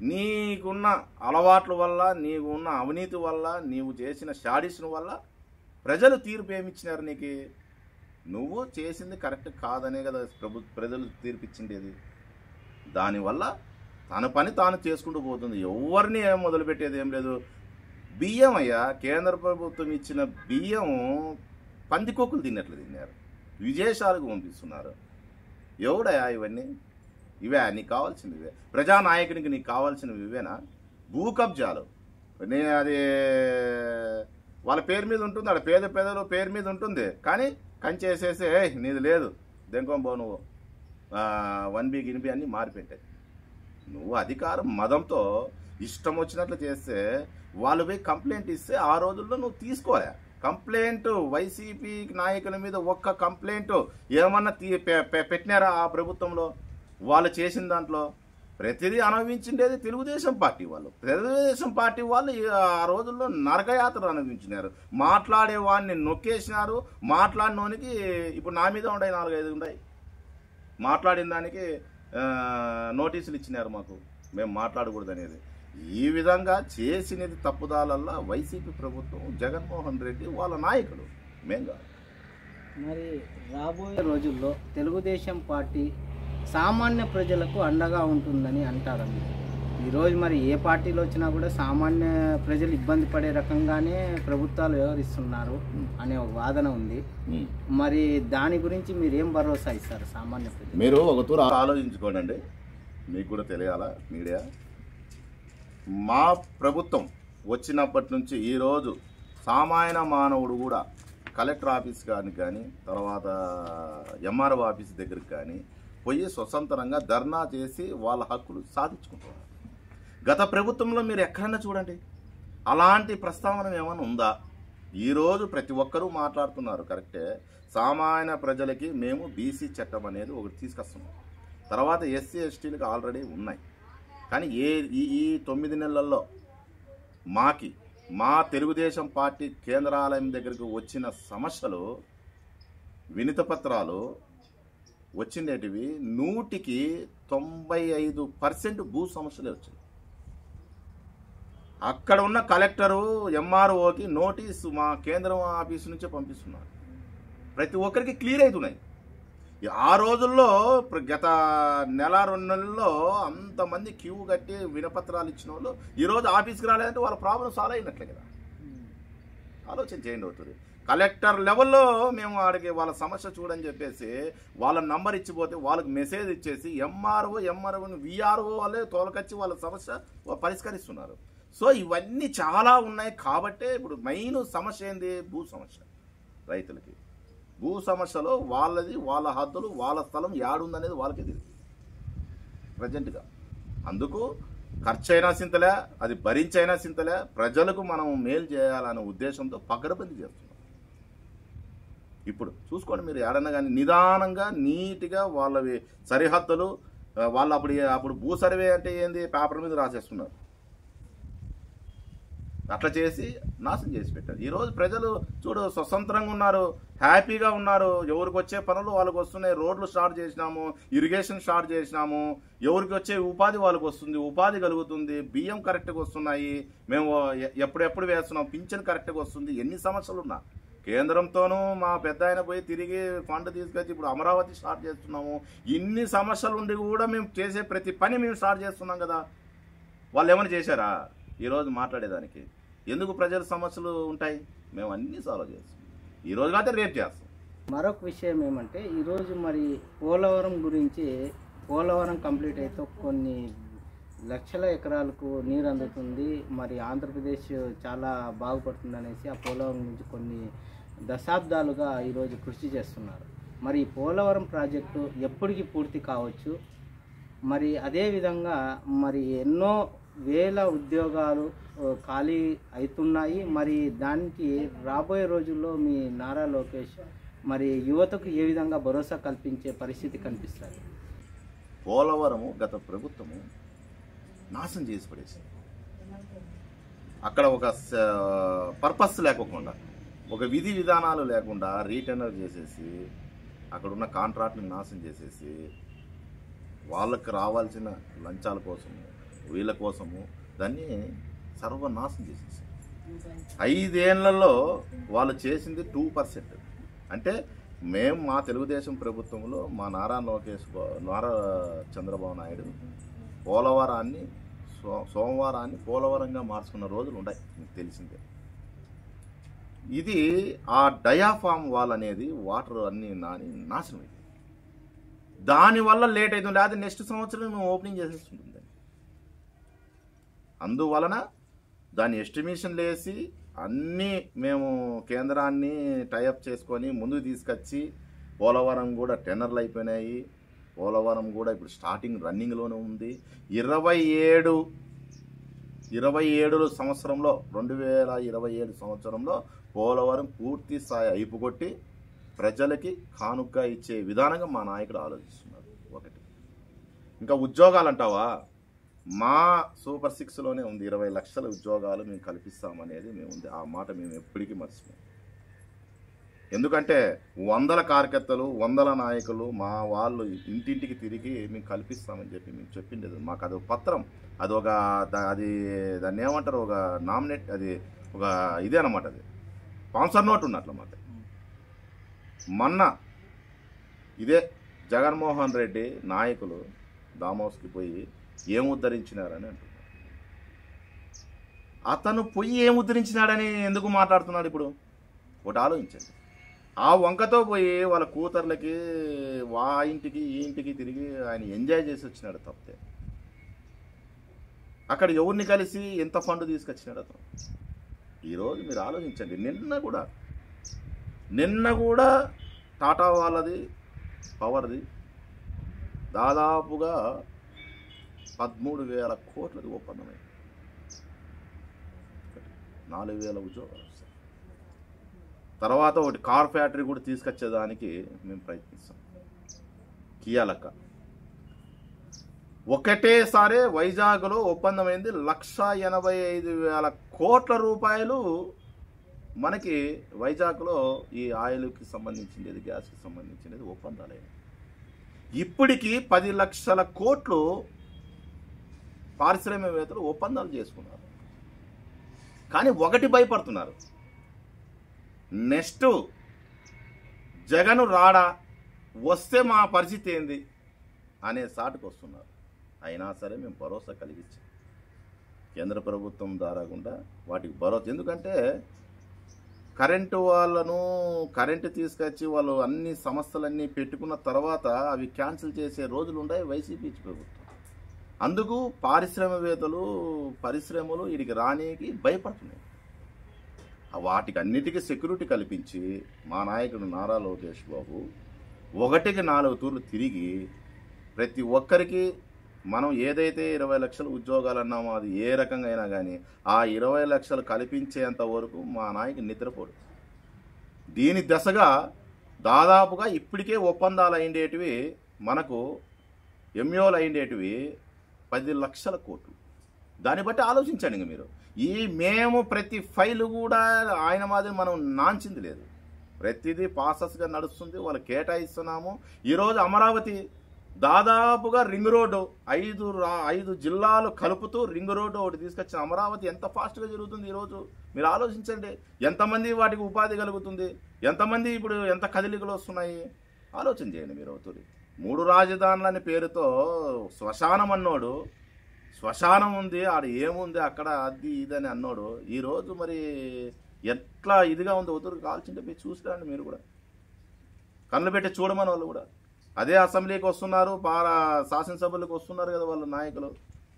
నీకున్న అలవాట్ల వల్ల, నీకు ఉన్న అవినీతి వల్ల, నీవు చేసిన షాడిషన్ వల్ల ప్రజలు తీర్పు ఏమిచ్చినారు నీకు? నువ్వు చేసింది కరెక్ట్ కాదనే కదా ప్రజలు తీర్పిచ్చిండేది. దానివల్ల తన పని తాను చేసుకుంటూ పోతుంది. ఎవరిని ఏం మొదలుపెట్టేది ఏం లేదు. బియ్యం అయ్యా, కేంద్ర ప్రభుత్వం ఇచ్చిన బియ్యం పందికొక్కులు తిన్నట్లు తిన్నారు, విదేశాలకు పంపిస్తున్నారు. ఎవడయా ఇవన్నీ? ఇవే నీకు కావాల్సింది? ఇవే ప్రజానాయకునికి నీకు కావాల్సినవి? ఇవేనా? భూ కబ్జాలు అది వాళ్ళ పేరు మీద ఉంటుంది, ఆడ పేదల పేరు మీద ఉంటుంది. కానీ కంచేసేసి నీది లేదు, దెంకొంబో నువ్వు 1B గినిబి అన్నీ మారిపెట్టాయి. నువ్వు అధికారం మదంతో ఇష్టం వచ్చినట్లు చేస్తే వాళ్ళు పోయి కంప్లైంట్ ఇస్తే ఆ రోజుల్లో నువ్వు తీసుకోలే. కంప్లైంట్ వైసీపీ నాయకుల మీద ఒక్క కంప్లైంట్ ఏమన్నా పెట్టినారా ఆ ప్రభుత్వంలో? వాళ్ళు చేసిన దాంట్లో ప్రతిదీ అనుభవించిండేది తెలుగుదేశం పార్టీ వాళ్ళు. తెలుగుదేశం పార్టీ వాళ్ళు ఆ రోజుల్లో నరకయాత్ర అనుభవించినారు. మాట్లాడేవాడిని నొక్కేసినారు. మాట్లాడినోనికి ఇప్పుడు నా మీద ఉన్నాయి 4-5 ఉన్నాయి. మాట్లాడిన దానికి నోటీసులు ఇచ్చినారు మాకు, మేము మాట్లాడకూడదు అనేది. ఈ విధంగా చేసినది తప్పుదాలల్లా వైసీపీ ప్రభుత్వం, జగన్మోహన్ రెడ్డి వాళ్ళ నాయకులు, మేం కాదు. మరి రాబోయే రోజుల్లో తెలుగుదేశం పార్టీ సామాన్య ప్రజలకు అండగా ఉంటుందని అంటారండి. ఈరోజు మరి ఏ పార్టీలో వచ్చినా కూడా సామాన్య ప్రజలు ఇబ్బంది పడే రకంగానే ప్రభుత్వాలు వ్యవహరిస్తున్నారు అనే ఒక వాదన ఉంది. మరి దాని గురించి మీరు ఏం భరోసా ఇస్తారు సామాన్య ప్రజలు? మీరు ఒక తూరు ఆలోచించుకోండి, మీకు కూడా తెలియాలా మీడియా. మా ప్రభుత్వం వచ్చినప్పటి నుంచి ఈరోజు సామాన్య మానవుడు కూడా కలెక్టర్ ఆఫీస్ కానీ తర్వాత ఎంఆర్ఓ ఆఫీస్ దగ్గరికి కానీ పోయి స్వతంత్రంగా ధర్నా చేసి వాళ్ళ హక్కులు సాధించుకుంటున్నారు. గత ప్రభుత్వంలో మీరు ఎక్కడైనా చూడండి అలాంటి ప్రస్తావన ఏమైనా ఉందా? ఈరోజు ప్రతి ఒక్కరూ మాట్లాడుతున్నారు, కరెక్టే. సామాన్య ప్రజలకి మేము బీసీ చట్టం అనేది ఒకటి తీసుకొస్తున్నాం. తర్వాత ఎస్సీ ఎస్టీలకు ఆల్రెడీ ఉన్నాయి. కానీ ఈ 9 నెలల్లో మా తెలుగుదేశం పార్టీ కేంద్రాలయం దగ్గరకు వచ్చిన సమస్యలు, వినతి పత్రాలు వచ్చిండేటివి 100కి 95% భూ సమస్యలే వచ్చాయి. అక్కడ ఉన్న కలెక్టరు ఎంఆర్ఓకి నోటీసు మా కేంద్రం ఆఫీసు నుంచే పంపిస్తున్నారు. ప్రతి ఒక్కరికి క్లియర్ అవుతున్నాయి. ఆ రోజుల్లో గత 1-2 నెలల్లో అంతమంది క్యూ కట్టి వినపత్రాలు ఇచ్చిన వాళ్ళు ఈరోజు ఆఫీస్కి రాలేదంటే వాళ్ళ ప్రాబ్లం సాల్వ్ అయినట్లే కదా. ఆలోచన చేయండి అవుతుంది. కలెక్టర్ లెవెల్లో మేము ఆడికి వాళ్ళ సమస్య చూడని చెప్పేసి వాళ్ళ నంబర్ ఇచ్చిపోతే వాళ్ళకి మెసేజ్ ఇచ్చేసి ఎంఆర్ఓని విఆర్ఓ వాళ్ళే తోలకొచ్చి వాళ్ళ సమస్య పరిష్కరిస్తున్నారు. సో ఇవన్నీ చాలా ఉన్నాయి. కాబట్టే ఇప్పుడు మెయిన్ సమస్య ఏంది? భూ సమస్య. రైతులకి భూ సమస్యలో వాళ్ళది, వాళ్ళ హద్దులు, వాళ్ళ స్థలం యాడుందనేది వాళ్ళకే తెలియదు ప్రజెంట్గా. అందుకు ఖర్చు అయినా సింతలే, అది భరించైనా సింతలే, ప్రజలకు మనం మేలు చేయాలనే ఉద్దేశంతో పకడ్బందీ చేస్తున్నాం. ఇప్పుడు చూసుకోండి మీరు ఏడన్నా కానీ నిదానంగా నీట్గా వాళ్ళవి సరిహద్దులు వాళ్ళు అప్పుడు భూ సర్వే అంటే ఏంది పేపర్ మీద రాసేస్తున్నారు. అట్లా చేసి నాశనం చేసి పెట్టారు. ఈరోజు ప్రజలు చూడు స్వతంత్రంగా ఉన్నారు, హ్యాపీగా ఉన్నారు. ఎవరికి వచ్చే పనులు వాళ్ళకి వస్తున్నాయి. రోడ్లు స్టార్ట్ చేసినాము, ఇరిగేషన్ స్టార్ట్ చేసినాము. ఎవరికి వచ్చే ఉపాధి వాళ్ళకి వస్తుంది, ఉపాధి కలుగుతుంది. బియ్యం కరెక్ట్గా వస్తున్నాయి, మేము ఎప్పుడెప్పుడు వేస్తున్నాం. పింఛన్ కరెక్ట్గా వస్తుంది. ఎన్ని సమస్యలు ఉన్నా కేంద్రంతోనూ మా పెద్ద ఆయన పోయి తిరిగి ఫండ్ తీసుకొచ్చి ఇప్పుడు అమరావతి స్టార్ట్ చేస్తున్నాము. ఇన్ని సమస్యలు ఉండి కూడా మేము చేసే ప్రతి పని మేము స్టార్ట్ చేస్తున్నాం కదా. వాళ్ళు ఏమైనా చేశారా ఈరోజు మాట్లాడేదానికి? ఎందుకు ప్రజల సమస్యలు ఉంటాయి? మేము అన్నీ సాల్వ్ చేస్తాం. ఈరోజు కాకపోతే రేపు చేస్తాం. మరొక విషయం ఏమంటే ఈరోజు మరి పోలవరం గురించి, పోలవరం కంప్లీట్ అయితే కొన్ని లక్షల ఎకరాలకు నీరు అందుతుంది. మరి ఆంధ్రప్రదేశ్ చాలా బాగుపడుతుంది అనేసి ఆ పోలవరం నుంచి కొన్ని దశాబ్దాలుగా ఈరోజు కృషి చేస్తున్నారు. మరి ఈ పోలవరం ప్రాజెక్టు ఎప్పటికి పూర్తి కావచ్చు? మరి అదేవిధంగా మరి ఎన్నో వేల ఉద్యోగాలు ఖాళీ అవుతున్నాయి. మరి దానికి రాబోయే రోజుల్లో మీ నారా లోకేష్ మరి యువతకు ఏ విధంగా భరోసా కల్పించే పరిస్థితి కనిపిస్తుంది? పోలవరము గత ప్రభుత్వము నాశనం చేసి పడేసింది. అక్కడ ఒక పర్పస్ లేకుండా, ఒక విధి విధానాలు లేకుండా రీటెండర్ చేసేసి అక్కడున్న కాంట్రాక్ట్ని నాశనం చేసేసి వాళ్ళకి రావాల్సిన లంచాల కోసము, వీళ్ళ కోసము దాన్ని సర్వనాశనం చేసేసి 5 ఏళ్లలో వాళ్ళు చేసింది 2%. అంటే మేము మా తెలుగుదేశం ప్రభుత్వంలో మా నారా చంద్రబాబు నాయుడు పోలవరాన్ని సోమవారాన్ని పోలవరంగా మార్చుకున్న రోజులు ఉన్నాయి, మీకు తెలిసిందే. ఇది ఆ డయాఫామ్ వాల్ అనేది వాటర్ అన్ని నాశనం అయింది. దానివల్ల లేట్ అవుతుంది. లేదా నెక్స్ట్ సంవత్సరం మేము ఓపెనింగ్ చేసేస్తుంటుంది. అందువలన దాని ఎస్టిమేషన్లు వేసి అన్నీ మేము కేంద్రాన్ని టైఅప్ చేసుకొని ముందుకు తీసుకొచ్చి పోలవరం కూడా టెండర్లు అయిపోయినాయి. పోలవరం కూడా ఇప్పుడు స్టార్టింగ్ రన్నింగ్లోనే ఉంది. 27 సంవత్సరంలో 2027 సంవత్సరంలో పోలవరం పూర్తి స్థాయి అయిపోగొట్టి ప్రజలకి కానుక ఇచ్చే విధానంగా మా నాయకుడు ఆలోచిస్తున్నారు. ఒకటి ఇంకా ఉద్యోగాలు అంటావా? మా సూపర్ 6లోనే ఉంది 20 లక్షల ఉద్యోగాలు మేము కల్పిస్తామనేది మేము ఉంది. ఆ మాట మేము ఎప్పటికీ మర్చిపోయాం. ఎందుకంటే వందల కార్యకర్తలు, వందల నాయకులు, మా వాళ్ళు ఇంటింటికి తిరిగి మేము కల్పిస్తామని చెప్పి మేము చెప్పిండేది. మాకు అది ఒక పత్రం, అది ఒక అది దాన్ని ఏమంటారు, ఒక నామినేట్, అది ఒక ఇదే అనమాట, అది స్పాన్సర్ నోట్ ఉన్నట్లన్నమాట. మొన్న ఇదే జగన్మోహన్ రెడ్డి నాయకులు దామోస్కి పోయి ఏం ఉద్ధరించినారని అంటున్నారు. అతను పోయి ఏం ఉద్ధరించినాడని ఎందుకు మాట్లాడుతున్నాడు ఇప్పుడు? ఒకటి ఆలోచించండి. ఆ వంకతో పోయి వాళ్ళ కూతుర్లకి ఆ ఇంటికి ఈ ఇంటికి తిరిగి ఆయన ఎంజాయ్ చేసి వచ్చినాడు తప్పితే అక్కడ ఎవరిని కలిసి ఎంత ఫండ్ తీసుకొచ్చినాడు అతను? ఈరోజు మీరు ఆలోచించండి. నిన్న కూడా టాటా వాళ్ళది పవర్ది దాదాపుగా 13,000 కోట్లది ఒప్పందమైంది. 4,000 ఉద్యోగాలు వస్తాయి. తర్వాత ఒకటి కార్ ఫ్యాక్టరీ కూడా తీసుకొచ్చేదానికి మేము ప్రయత్నిస్తాం. కియా లెక్క ఒకటేసారి వైజాగ్లో ఒప్పందమైంది 1,85,000 కోట్ల రూపాయలు మనకి వైజాగ్లో ఈ ఆయిల్కి సంబంధించినది, గ్యాస్కి సంబంధించినది ఒప్పందాలే. ఇప్పటికి 10 లక్షల కోట్లు పారిశ్రామికవేత్తలు ఒప్పందాలు చేసుకున్నారు. కానీ ఒకటి భయపడుతున్నారు, నెక్స్ట్ జగన్ రాడా, వస్తే మా పరిస్థితి ఏంది అనే సాటుకు వస్తున్నారు. అయినా సరే మేము భరోసా కలిగించాం. కేంద్ర ప్రభుత్వం ద్వారా కూడా వాటికి భరోసా. ఎందుకంటే కరెంటు వాళ్ళను కరెంటు తీసుకొచ్చి వాళ్ళు అన్ని సంస్థలన్నీ పెట్టుకున్న తర్వాత అవి క్యాన్సిల్ చేసే రోజులు ఉన్నాయి వైసీపీ ప్రభుత్వం. అందుకు పారిశ్రామికవేత్తలు, పరిశ్రమలు వీడికి రానికి భయపడుతున్నాయి. వాటికి అన్నిటికీ సెక్యూరిటీ కల్పించి మా నాయకుడు నారా లోకేష్ బాబు 1కి 4 తూర్లు తిరిగి ప్రతి ఒక్కరికి మనం ఏదైతే 20 లక్షల ఉద్యోగాలు అన్నామో అది ఏ రకంగా అయినా కానీ ఆ 20 లక్షలు కల్పించేంత వరకు మా నాయకుడు నిద్రపోడు. దీని దశగా దాదాపుగా ఇప్పటికే ఒప్పందాలు అయిండేటివి, మనకు ఎంఓలు అయిండేటివి 10 లక్షల కోట్లు. దాన్ని బట్టి ఆలోచించండి. ఇంక మీరు మేము ప్రతి ఫైలు కూడా ఆయన మాదిరి మనం నాంచింది లేదు. ప్రతిదీ ప్రాసెస్గా నడుస్తుంది, వాళ్ళు కేటాయిస్తున్నాము. ఈరోజు అమరావతి దాదాపుగా రింగ్ రోడ్డు 5 జిల్లాలు కలుపుతూ రింగ్ రోడ్డు ఒకటి తీసుకొచ్చిన అమరావతి ఎంత ఫాస్ట్గా జరుగుతుంది ఈరోజు మీరు ఆలోచించండి. ఎంతమంది వాటికి ఉపాధి కలుగుతుంది, ఎంతమంది ఇప్పుడు ఎంత కదలికలు వస్తున్నాయి ఆలోచన చేయండి మీరు. అవుతుంది 3 రాజధానులని పేరుతో శ్మశానం అన్నోడు, శ్మశానం ఉంది ఆడ ఏముంది అక్కడ అది ఇదని అన్నోడు ఈరోజు మరి ఎట్లా ఇదిగా ఉంది. ఒత్తురు కాల్చింటే మీరు చూసిరండి, మీరు కూడా కళ్ళు పెట్టి చూడమని వాళ్ళు కూడా అదే అసెంబ్లీకి వస్తున్నారు, శాసనసభలకు వస్తున్నారు కదా వాళ్ళ నాయకులు,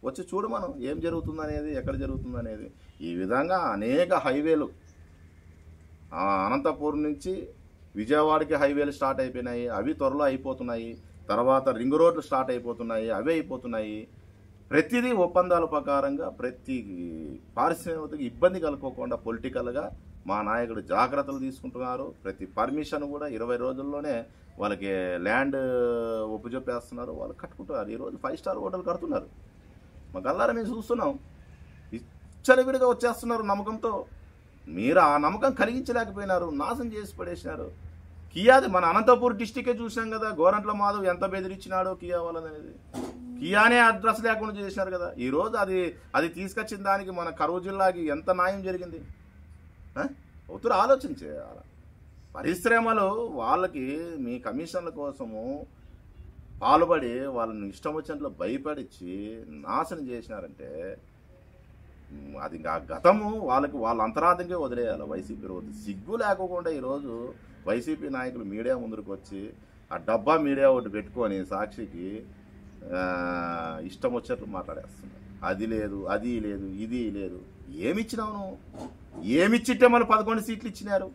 వచ్చి చూడమను ఏం జరుగుతుందనేది, ఎక్కడ జరుగుతుందనేది. ఈ విధంగా అనేక హైవేలు అనంతపూర్ నుంచి విజయవాడకి హైవేలు స్టార్ట్ అయిపోయినాయి, అవి త్వరలో అయిపోతున్నాయి. తర్వాత రింగ్ రోడ్లు స్టార్ట్ అయిపోతున్నాయి, అవే అయిపోతున్నాయి. ప్రతిదీ ఒప్పందాల ప్రకారంగా ప్రతి పారిశ్రామికతకి ఇబ్బంది కలుపుకోకుండా పొలిటికల్గా మా నాయకుడు జాగ్రత్తలు తీసుకుంటున్నారు. ప్రతి పర్మిషన్ కూడా 20 రోజుల్లోనే వాళ్ళకి ల్యాండ్ ఒప్పుజొప్పేస్తున్నారు, వాళ్ళు కట్టుకుంటున్నారు. ఈరోజు 5 స్టార్ హోటల్ కడుతున్నారు. మా గల్లారా మేము చూస్తున్నాం, ఇచ్చలవిడిగా వచ్చేస్తున్నారు నమ్మకంతో. మీరు ఆ నమ్మకం కలిగించలేకపోయినారు, నాశనం చేసి పడేసినారు. కియాది మన అనంతపూర్ డిస్టికే చూసాం కదా, గోరంట్ల మాధవ్ ఎంత బెదిరించినాడో కియా వాళ్ళనేది. కియానే అడ్రస్ లేకుండా చేసినారు కదా. ఈరోజు అది తీసుకొచ్చిన దానికి మన కరూరు జిల్లాకి ఎంత న్యాయం జరిగింది? అవుతురు ఆలోచన చేయాలి. పరిశ్రమలు వాళ్ళకి మీ కమిషన్ల కోసము పాల్పడి వాళ్ళని ఇష్టం వచ్చినట్లు భయపడిచ్చి నాశనం చేసినారంటే అది ఇంకా గతము వాళ్ళ అంతరార్థంగా వదిలేయాలి. వైసీపీ రోజు సిగ్గు లేకుండా ఈరోజు వైసీపీ నాయకులు మీడియా ముందుకు వచ్చి ఆ డబ్బా మీడియా ఒకటి పెట్టుకొని సాక్షికి ఇష్టం వచ్చినట్లు మాట్లాడేస్తున్నారు. అది లేదు, అది లేదు, ఇది లేదు. ఏమిచ్చినావు నువ్వు? ఏమిచ్చిట్టే మళ్ళీ 11 సీట్లు ఇచ్చినారు.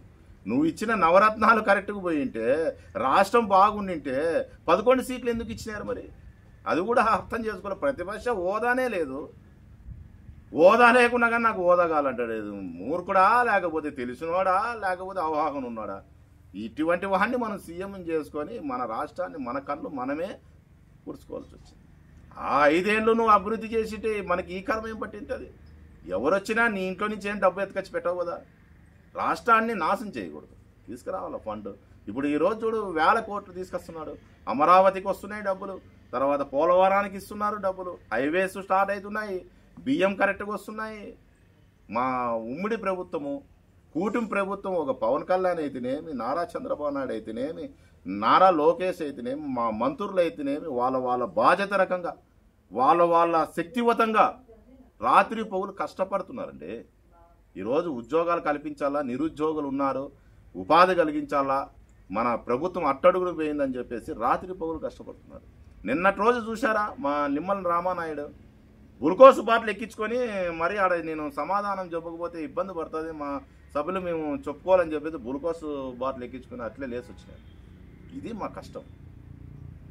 నువ్వు ఇచ్చిన నవరత్నాలు కరెక్ట్గా పోయింటే, రాష్ట్రం బాగుండింటే 11 సీట్లు ఎందుకు ఇచ్చినారు మరి? అది కూడా అర్థం చేసుకోవాలి. ప్రతిపక్ష హోదానే లేదు. హోదా లేకున్నా కానీ నాకు హోదా కావాలంటాడు. మూర్ఖుడా, లేకపోతే తెలిసినవాడా, లేకపోతే అవగాహన ఉన్నాడా? ఇటువంటి వాడిని మనం సీఎం చేసుకొని మన రాష్ట్రాన్ని మన కళ్ళు మనమే కూర్చుకోవాల్సి వచ్చింది. ఆ 5 ఏళ్ళు నువ్వు అభివృద్ధి చేసిటే మనకి ఈ కాలం ఏం పట్టింది? ఎవరు వచ్చినా నీ ఇంట్లో నుంచి ఏం డబ్బు ఎత్తుకొచ్చి పెట్టవు కదా. రాష్ట్రాన్ని నాశనం చేయకూడదు, తీసుకురావాలి ఫండ్. ఇప్పుడు ఈరోజు చూడు, 1000 కోట్లు తీసుకొస్తున్నాడు. అమరావతికి వస్తున్నాయి డబ్బులు, తర్వాత పోలవరానికి ఇస్తున్నారు డబ్బులు, హైవేస్ స్టార్ట్ అవుతున్నాయి, బియ్యం కరెక్ట్గా వస్తున్నాయి. మా ఉమ్మడి ప్రభుత్వము, కూటమి ప్రభుత్వం, ఒక పవన్ కళ్యాణ్ అయితేనేమి, నారా చంద్రబాబు నాయుడు అయితేనేమి, నారా లోకేష్ అయితేనేమి, మా మంత్రులు అయితేనేమి, వాళ్ళ బాధ్యత రకంగా, వాళ్ళ శక్తివంతంగా రాత్రి పౌలు కష్టపడుతున్నారండి. ఈరోజు ఉద్యోగాలు కల్పించాలా, నిరుద్యోగులు ఉన్నారు, ఉపాధి కలిగించాలా, మన ప్రభుత్వం అట్టడుగులు పోయిందని చెప్పేసి రాత్రి పౌలు కష్టపడుతున్నారు. నిన్నటి రోజు చూసారా, మా నిమ్మల రామానాయుడు గ్లూకోజ్ బాటిల్ ఎక్కించుకొని మరి ఆడ నేను సమాధానం చెప్పకపోతే ఇబ్బంది పడుతుంది, మా సభ్యులు మేము చెప్పుకోవాలని చెప్పేసి గ్లూకోజ్ బాటిల్ ఎక్కించుకొని అట్లే లేసి వచ్చినాయి. ఇది మా కష్టం.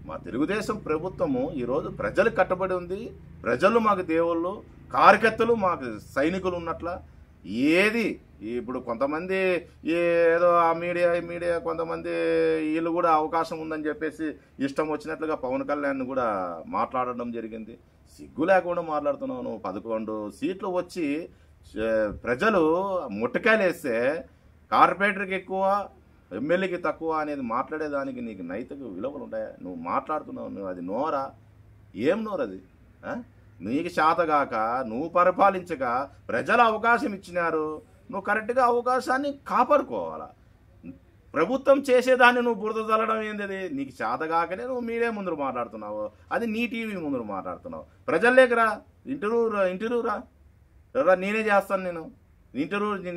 మా తెలుగుదేశం ప్రభుత్వము ఈరోజు ప్రజలకు కట్టబడి ఉంది. ప్రజలు మాకు దేవుళ్ళు, కార్యకర్తలు మాకు సైనికులు ఉన్నట్ల. ఏది ఇప్పుడు కొంతమంది ఏదో ఆ మీడియా కొంతమంది వీళ్ళు కూడా అవకాశం ఉందని చెప్పేసి ఇష్టం వచ్చినట్లుగా పవన్ కళ్యాణ్ కూడా మాట్లాడడం జరిగింది. సిగ్గు లేకుండా మాట్లాడుతున్నావు నువ్వు. 11 సీట్లు వచ్చి ప్రజలు ముట్టకాయలు వేస్తే కార్పొరేటర్కి ఎక్కువ, ఎమ్మెల్యేకి తక్కువ అనేది మాట్లాడేదానికి నీకు నైతిక విలువలు ఉంటాయా? నువ్వు మాట్లాడుతున్నావు, నువ్వు అది నోరా? ఏం నోరది? నీకు చేతగాక నువ్వు పరిపాలించక ప్రజలు అవకాశం ఇచ్చినారు, నువ్వు కరెక్ట్గా అవకాశాన్ని కాపాడుకోవాలా. ప్రభుత్వం చేసేదాన్ని నువ్వు బురద చల్లడం ఏంది? నీకు చేతగాకనే నువ్వు మీడియా ముందు మాట్లాడుతున్నావు, అది నీ టీవీ ముందు మాట్లాడుతున్నావు. ప్రజల్లేకరా, ఇంటర్వ్యూ రా, నేనే చేస్తాను,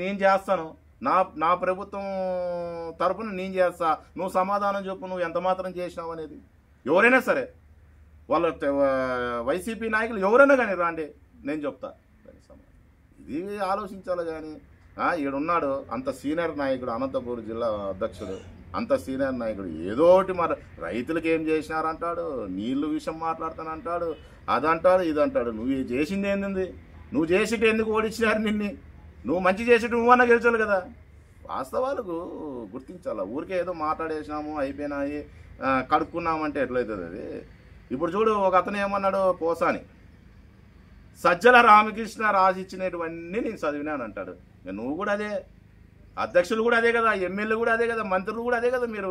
నేను చేస్తాను, నా ప్రభుత్వం తరపున నేను చేస్తా, నువ్వు సమాధానం చెప్పు, నువ్వు ఎంత మాత్రం చేసినావు అనేది. ఎవరైనా సరే, వాళ్ళ వైసీపీ నాయకులు ఎవరైనా కానీ రాండి, నేను చెప్తా. ఇది ఆలోచించాలి. కానీ ఈడున్నాడు అంత సీనియర్ నాయకుడు, అనంతపురం జిల్లా అధ్యక్షుడు, అంత సీనియర్ నాయకుడు ఏదో ఒకటి మరి రైతులకు ఏం చేసినారంటాడు, నీళ్ళు విషయం మాట్లాడతానంటాడు, అదంటాడు, ఇదంటాడు. నువ్వు చేసింది ఏంది? నువ్వు చేసేటి ఎందుకు ఓడించినారు నిన్ను? నువ్వు మంచి చేసేటి నువ్వన్నా గెలిచాలి కదా. వాస్తవాలకు గుర్తించాలి. ఊరికే ఏదో మాట్లాడేసినాము, అయిపోయినాయి, కడుక్కున్నామంటే ఎట్లయితుంది అది? ఇప్పుడు చూడు, ఒక అతను ఏమన్నాడు, పోసాని సజ్జల రామకృష్ణ రాసిచ్చినటువన్నీ నేను చదివినాను అంటాడు. నువ్వు కూడా అదే, అధ్యక్షులు కూడా అదే కదా, ఎమ్మెల్యే కూడా అదే కదా, మంత్రులు కూడా అదే కదా. మీరు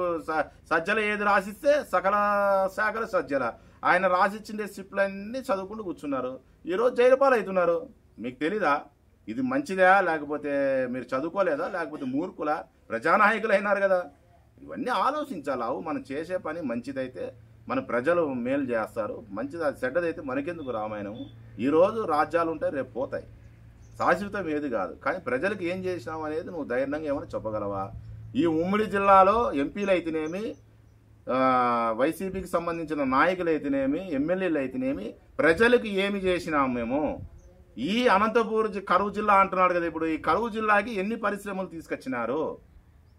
సజ్జల ఏది రాసిస్తే సకల శాఖల సజ్జల, ఆయన రాసిచ్చిండే స్లిప్లన్నీ చదువుకుంటూ కూర్చున్నారు. ఈరోజు జైలు పాలవుతున్నారు. మీకు తెలీదా ఇది మంచిదా? లేకపోతే మీరు చదువుకోలేదా? లేకపోతే మూర్ఖులా? ప్రజానాయకులు అయినారు కదా. ఇవన్నీ ఆలోచించాలి. మనం చేసే పని మంచిదైతే మన ప్రజలు మేలు చేస్తారు, మంచిది. అది చెడ్డదైతే మనకెందుకు రామాయణం? ఈరోజు రాజ్యాలు ఉంటాయి, రేపు పోతాయి, శాశ్వతం ఏది కాదు. కానీ ప్రజలకు ఏం చేసినావు అనేది నువ్వు ధైర్యంగా ఏమైనా చెప్పగలవా? ఈ ఉమ్మడి జిల్లాలో ఎంపీలు అయితేనేమి, వైసీపీకి సంబంధించిన నాయకులు అయితేనేమి, ఎమ్మెల్యేలు అయితేనేమి, ప్రజలకు ఏమి చేసినాము మేము? ఈ అనంతపూర్ కరువు జిల్లా అంటున్నాడు కదా, ఇప్పుడు ఈ కరువు జిల్లాకి ఎన్ని పరిశ్రమలు తీసుకొచ్చినారు,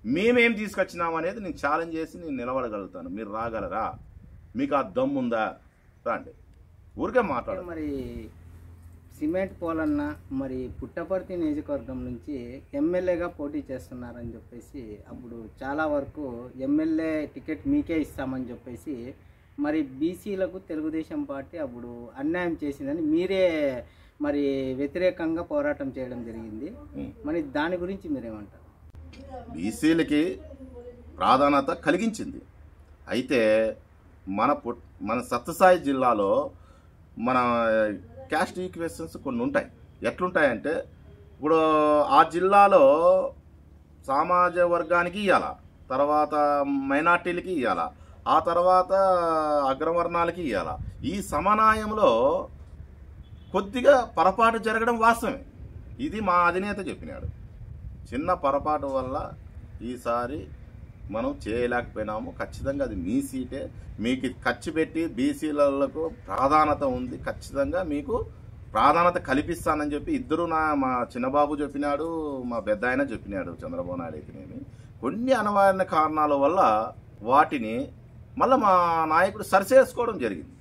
మేమేం తీసుకొచ్చినాము అనేది నేను ఛాలెంజ్ చేసి నేను నిలబడగలుగుతాను. మీరు రాగలరా? మీకు ఆ దమ్ముందా? రండి, ఊరికే మాట్లాడు. మరి సిమెంట్ పోలన్న మరి పుట్టపర్తి నియోజకవర్గం నుంచి ఎమ్మెల్యేగా పోటీ చేస్తున్నారని చెప్పేసి అప్పుడు చాలా వరకు ఎమ్మెల్యే టికెట్ మీకే ఇస్తామని చెప్పేసి మరి బీసీలకు తెలుగుదేశం పార్టీ అప్పుడు అన్యాయం చేసిందని మీరే మరి వ్యతిరేకంగా పోరాటం చేయడం జరిగింది. మరి దాని గురించి మీరేమంటారు? బీసీలకి ప్రాధాన్యత కలిగించింది. అయితే మన సత్యసాయి జిల్లాలో మన క్యాస్ట్ ఈక్వేషన్స్ కొన్ని ఉంటాయి. ఎట్లుంటాయంటే, ఇప్పుడు ఆ జిల్లాలో సమాజ వర్గానికి ఇవ్వాలా, తర్వాత మైనార్టీలకి ఇవ్వాలా, ఆ తర్వాత అగ్రవర్ణాలకి ఇవ్వాలా. ఈ సమన్వయంలో కొద్దిగా పొరపాటు జరగడం వాస్తవమే. ఇది మా అధినేత చెప్పినాడు. చిన్న పొరపాటు వల్ల ఈసారి మనం చేయలేకపోయినాము. ఖచ్చితంగా అది మీ సీటే, మీకు ఖర్చు పెట్టి బీసీలకు ప్రాధాన్యత ఉంది, ఖచ్చితంగా మీకు ప్రాధాన్యత కల్పిస్తానని చెప్పి ఇద్దరు మా చిన్నబాబు చెప్పినాడు, మా పెద్ద ఆయన చెప్పినాడు, చంద్రబాబు నాయుడు అయితేనేమి. కొన్ని అనివార్య కారణాల వల్ల వాటిని మళ్ళీ మా నాయకుడు సరిచేసుకోవడం జరిగింది.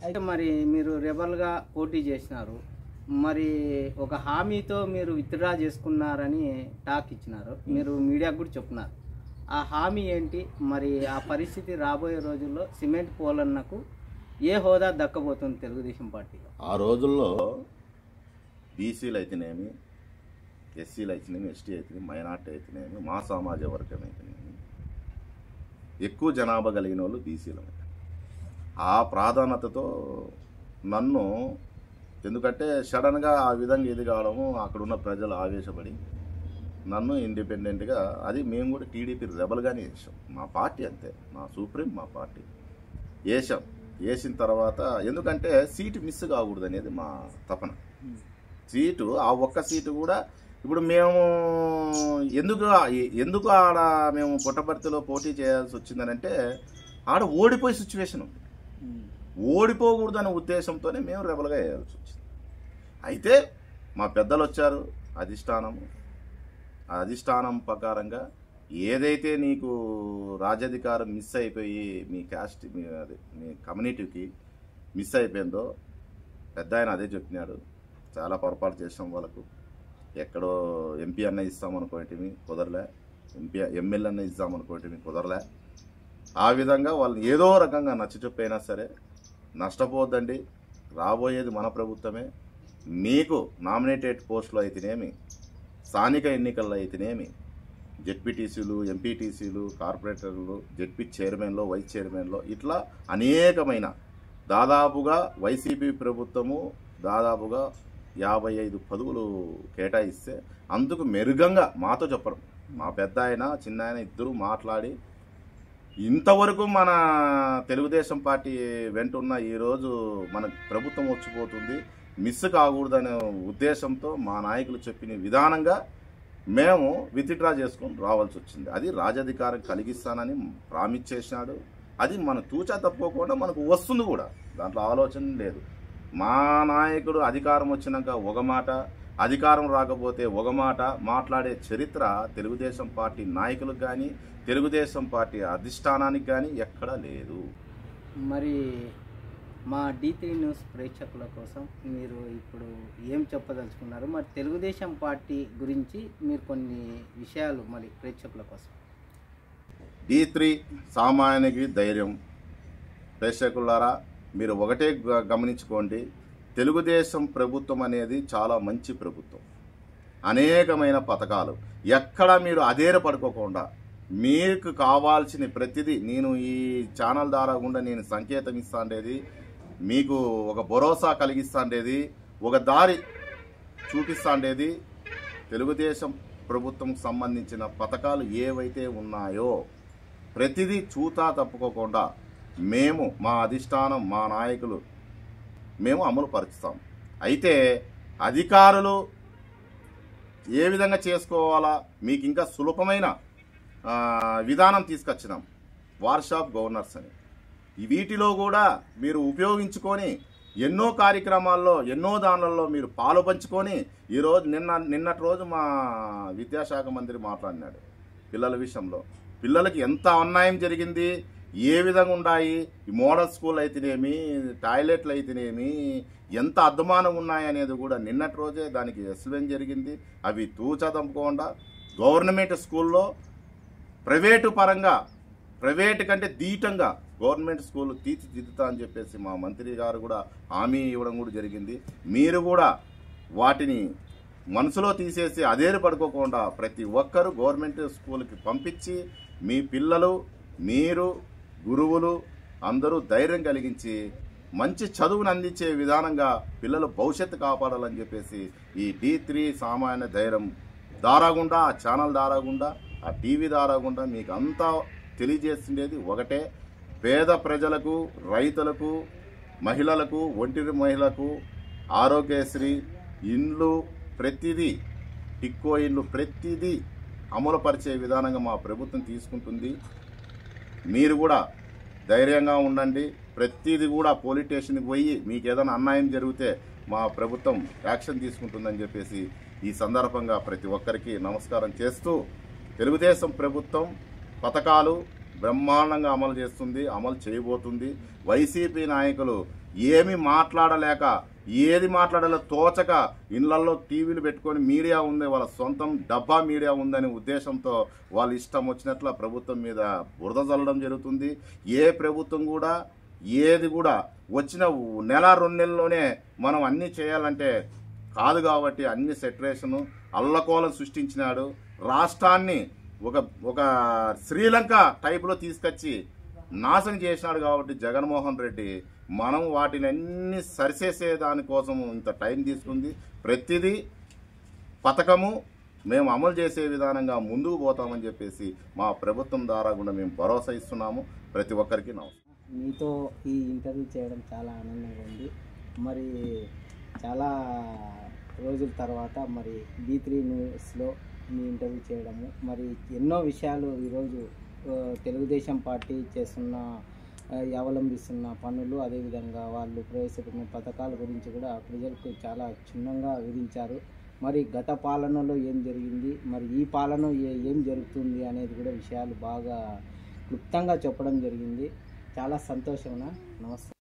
అయితే మరి మీరు రెబల్గా పోటీ చేసినారు, మరి ఒక హామీతో మీరు విత్డ్రా చేసుకున్నారని టాక్ ఇచ్చినారు, మీరు మీడియాకు కూడా చెప్తున్నారు. ఆ హామీ ఏంటి? మరి ఆ పరిస్థితి రాబోయే రోజుల్లో సిమెంట్ పోలన్నకు ఏ హోదా దక్కబోతుంది తెలుగుదేశం పార్టీలో? ఆ రోజుల్లో బీసీలు అయితేనేమి, ఎస్సీలు అయితేనేమి, ఎస్టీ అయితేనేమి, మైనార్టీ అయితేనేమి, మా సమాజ వర్గం అయితేనేమి, ఎక్కువ జనాభా కలిగిన వాళ్ళు బీసీలమే. ఆ ప్రాధాన్యతతో నన్ను, ఎందుకంటే సడన్గా ఆ విధంగా ఇది కావడము, అక్కడున్న ప్రజలు ఆవేశపడి నన్ను ఇండిపెండెంట్గా, అది మేము కూడా టీడీపీ రెబల్గానే వేసాం. మా పార్టీ అంతే, మా సుప్రీం మా పార్టీ వేసాం. వేసిన తర్వాత ఎందుకంటే సీటు మిస్ కాకూడదు అనేది మా తపన. సీటు, ఆ ఒక్క సీటు కూడా ఇప్పుడు మేము ఎందుకు ఆడ మేము పుట్టపర్తిలో పోటీ చేయాల్సి వచ్చిందనంటే ఆడ ఓడిపోయే సిచ్యువేషన్ ఉంది. ఓడిపోకూడదనే ఉద్దేశంతోనే మేము రెబల్గా వేయాల్సి వచ్చింది. అయితే మా పెద్దలు వచ్చారు, అధిష్టానం ప్రకారంగా ఏదైతే నీకు రాజ్యాధికారం మిస్ అయిపోయి మీ క్యాస్ట్ మీ కమ్యూనిటీకి మిస్ అయిపోయిందో పెద్ద ఆయన అదే చెప్పినాడు. చాలా పొరపాటు చేసాం వాళ్ళకు. ఎక్కడో ఎంపీ అన్న ఇస్తామనుకోవటమి కుదరలే, ఎమ్మెల్యే అన్న ఇస్తామనుకోవటమి కుదరలే. ఆ విధంగా వాళ్ళని ఏదో రకంగా నచ్చచెప్పైనా సరే నష్టపోద్దండి, రాబోయేది మన ప్రభుత్వమే. మీకు నామినేటెడ్ పోస్టులు అయితేనేమి, స్థానిక ఎన్నికల్లో అయితేనేమి, జెడ్పీటీసీలు, ఎంపీటీసీలు, కార్పొరేటర్లు, జెడ్పీ చైర్మన్లో, వైస్ చైర్మన్లో, ఇట్లా అనేకమైన దాదాపుగా వైసీపీ ప్రభుత్వము దాదాపుగా 55 పదవులు కేటాయిస్తే అందుకు మెరుగంగా మాతో చెప్పడం, మా పెద్ద ఆయన చిన్న ఆయన ఇద్దరు మాట్లాడి ఇంతవరకు మన తెలుగుదేశం పార్టీ వెంటున్న ఈరోజు మన ప్రభుత్వం వచ్చిపోతుంది, మిస్ కాకూడదనే ఉద్దేశంతో మా నాయకులు చెప్పిన విధానంగా మేము విత్డ్రా చేసుకొని రావాల్సి వచ్చింది. అది రాజాధికారం కలిగిస్తానని ప్రామిస్ చేసినాడు. అది మన తూచా తప్పుకోకుండా మనకు వస్తుంది కూడా, దాంట్లో ఆలోచన లేదు. మా నాయకుడు అధికారం వచ్చినాక ఒక మాట, అధికారం రాకపోతే ఒక మాట మాట్లాడే చరిత్ర తెలుగుదేశం పార్టీ నాయకులకు కానీ, తెలుగుదేశం పార్టీ అధిష్టానానికి కానీ ఎక్కడా లేదు. మరి మా D3 న్యూస్ ప్రేక్షకుల కోసం మీరు ఇప్పుడు ఏం చెప్పదలుచుకున్నారు? మరి తెలుగుదేశం పార్టీ గురించి మీరు కొన్ని విషయాలు మరి ప్రేక్షకుల కోసం. D3 సామాన్యునికి ధైర్యం. ప్రేక్షకులారా, మీరు ఒకటే గమనించుకోండి, తెలుగుదేశం ప్రభుత్వం అనేది చాలా మంచి ప్రభుత్వం. అనేకమైన పథకాలు, ఎక్కడ మీరు అధైర్యపడుకోకుండా మీకు కావాల్సిన ప్రతిదీ నేను ఈ ఛానల్ ద్వారా గుండా నేను సంకేతం ఇస్తాండేది, మీకు ఒక భరోసా కలిగిస్తాండేది, ఒక దారి చూపిస్తాండేది. తెలుగుదేశం ప్రభుత్వం సంబంధించిన పథకాలు ఏవైతే ఉన్నాయో ప్రతిదీ చూతా తప్పుకోకుండా మేము, మా అధిష్టానం, మా నాయకులు మేము అమలు పరుస్తాం. అయితే అధికారులు ఏ విధంగా చేసుకోవాలా మీకు ఇంకా సులభమైన విధానం తీసుకొచ్చినాం, వార్షాప్ గవర్నర్స్ అని. వీటిలో కూడా మీరు ఉపయోగించుకొని ఎన్నో కార్యక్రమాల్లో, ఎన్నో దానిలలో మీరు పాలు పంచుకొని ఈరోజు నిన్నటి రోజు మా విద్యాశాఖ మంత్రి మాట్లాడినాడు పిల్లల విషయంలో. పిల్లలకి ఎంత అన్యాయం జరిగింది, ఏ విధంగా ఉన్నాయి, ఈ మోడల్ స్కూల్ అయితేనేమి, టాయిలెట్లు అయితేనేమి ఎంత అద్మానం ఉన్నాయనేది కూడా నిన్నటి రోజే దానికి ఎక్స్ప్లెయిన్ జరిగింది. అవి తూచా తంపుకోకుండా గవర్నమెంట్ స్కూల్లో ప్రైవేటు పరంగా, ప్రైవేటు కంటే దీటంగా గవర్నమెంట్ స్కూల్ తీర్చిదిద్దుతా అని చెప్పేసి మా మంత్రి గారు కూడా హామీ ఇవ్వడం కూడా జరిగింది. మీరు కూడా వాటిని మనసులో తీసేసి అదేరు పడుకోకుండా ప్రతి ఒక్కరూ గవర్నమెంట్ స్కూల్కి పంపించి మీ పిల్లలు, మీరు, గురువులు అందరూ ధైర్యం కలిగించి మంచి చదువును అందించే విధానంగా పిల్లల భవిష్యత్తు కాపాడాలని చెప్పేసి ఈ D3 సామాన్య ధైర్యం దారాగుండా, ఆ ఛానల్ దారాగుండా, ఆ టీవీ దారాగుండా మీకు అంతా తెలియజేస్తుండేది ఒకటే, పేద ప్రజలకు, రైతులకు, మహిళలకు, ఒంటరి మహిళలకు ఆరోగ్యశ్రీ, ఇండ్లు, ప్రతిదీ టిక్కో ఇండ్లు ప్రతిదీ అమలుపరిచే విధానంగా మా ప్రభుత్వం తీసుకుంటుంది. మీరు కూడా ధైర్యంగా ఉండండి. ప్రతిదీ కూడా పోలీస్ స్టేషన్కి పోయి మీకు ఏదైనా అన్యాయం జరిగితే మా ప్రభుత్వం యాక్షన్ తీసుకుంటుందని చెప్పేసి ఈ సందర్భంగా ప్రతి ఒక్కరికి నమస్కారం చేస్తూ, తెలుగుదేశం ప్రభుత్వం పథకాలు బ్రహ్మాండంగా అమలు చేస్తుంది, అమలు చేయబోతుంది. వైసీపీ నాయకులు ఏమి మాట్లాడలేక, ఏది మాట్లాడాలో తోచక ఇళ్లలో టీవీలు పెట్టుకొని మీడియా ఉంది, వాళ్ళ సొంతం డబ్బా మీడియా ఉందనే ఉద్దేశంతో వాళ్ళు ఇష్టం వచ్చినట్ల ప్రభుత్వం మీద బురద చల్లడం జరుగుతుంది. ఏ ప్రభుత్వం కూడా ఏది కూడా వచ్చిన నెల 2 నెలల్లోనే మనం అన్నీ చేయాలంటే కాదు. కాబట్టి అన్ని సెటరేషను అల్లకోలం సృష్టించినాడు. రాష్ట్రాన్ని ఒక ఒక శ్రీలంక టైపులో తీసుకొచ్చి నాశనం చేసినాడు. కాబట్టి జగన్మోహన్ రెడ్డి మనం వాటిని అన్ని సరిచేసే దానికోసం ఇంత టైం తీసుకుంది. ప్రతిదీ పథకము మేము అమలు చేసే విధానంగా ముందుకు పోతామని చెప్పేసి మా ప్రభుత్వం ద్వారా కూడా మేము భరోసా ఇస్తున్నాము. ప్రతి ఒక్కరికి నమస్కారం. మీతో ఈ ఇంటర్వ్యూ చేయడం చాలా ఆనందంగా ఉంది. మరి చాలా రోజుల తర్వాత మరి B3 న్యూస్లో మీ ఇంటర్వ్యూ చేయడము, మరి ఎన్నో విషయాలు ఈరోజు తెలుగుదేశం పార్టీ చేస్తున్న అవలంబిస్తున్న పనులు, అదేవిధంగా వాళ్ళు ప్రవేశపెట్టిన పథకాల గురించి కూడా ప్రజలకు చాలా క్షుణ్ణంగా వివరించారు. మరి గత పాలనలో ఏం జరిగింది, మరి ఈ పాలన ఏం జరుగుతుంది అనేది కూడా విషయాలు బాగా క్లుప్తంగా చెప్పడం జరిగింది. చాలా సంతోషం. నమస్తే.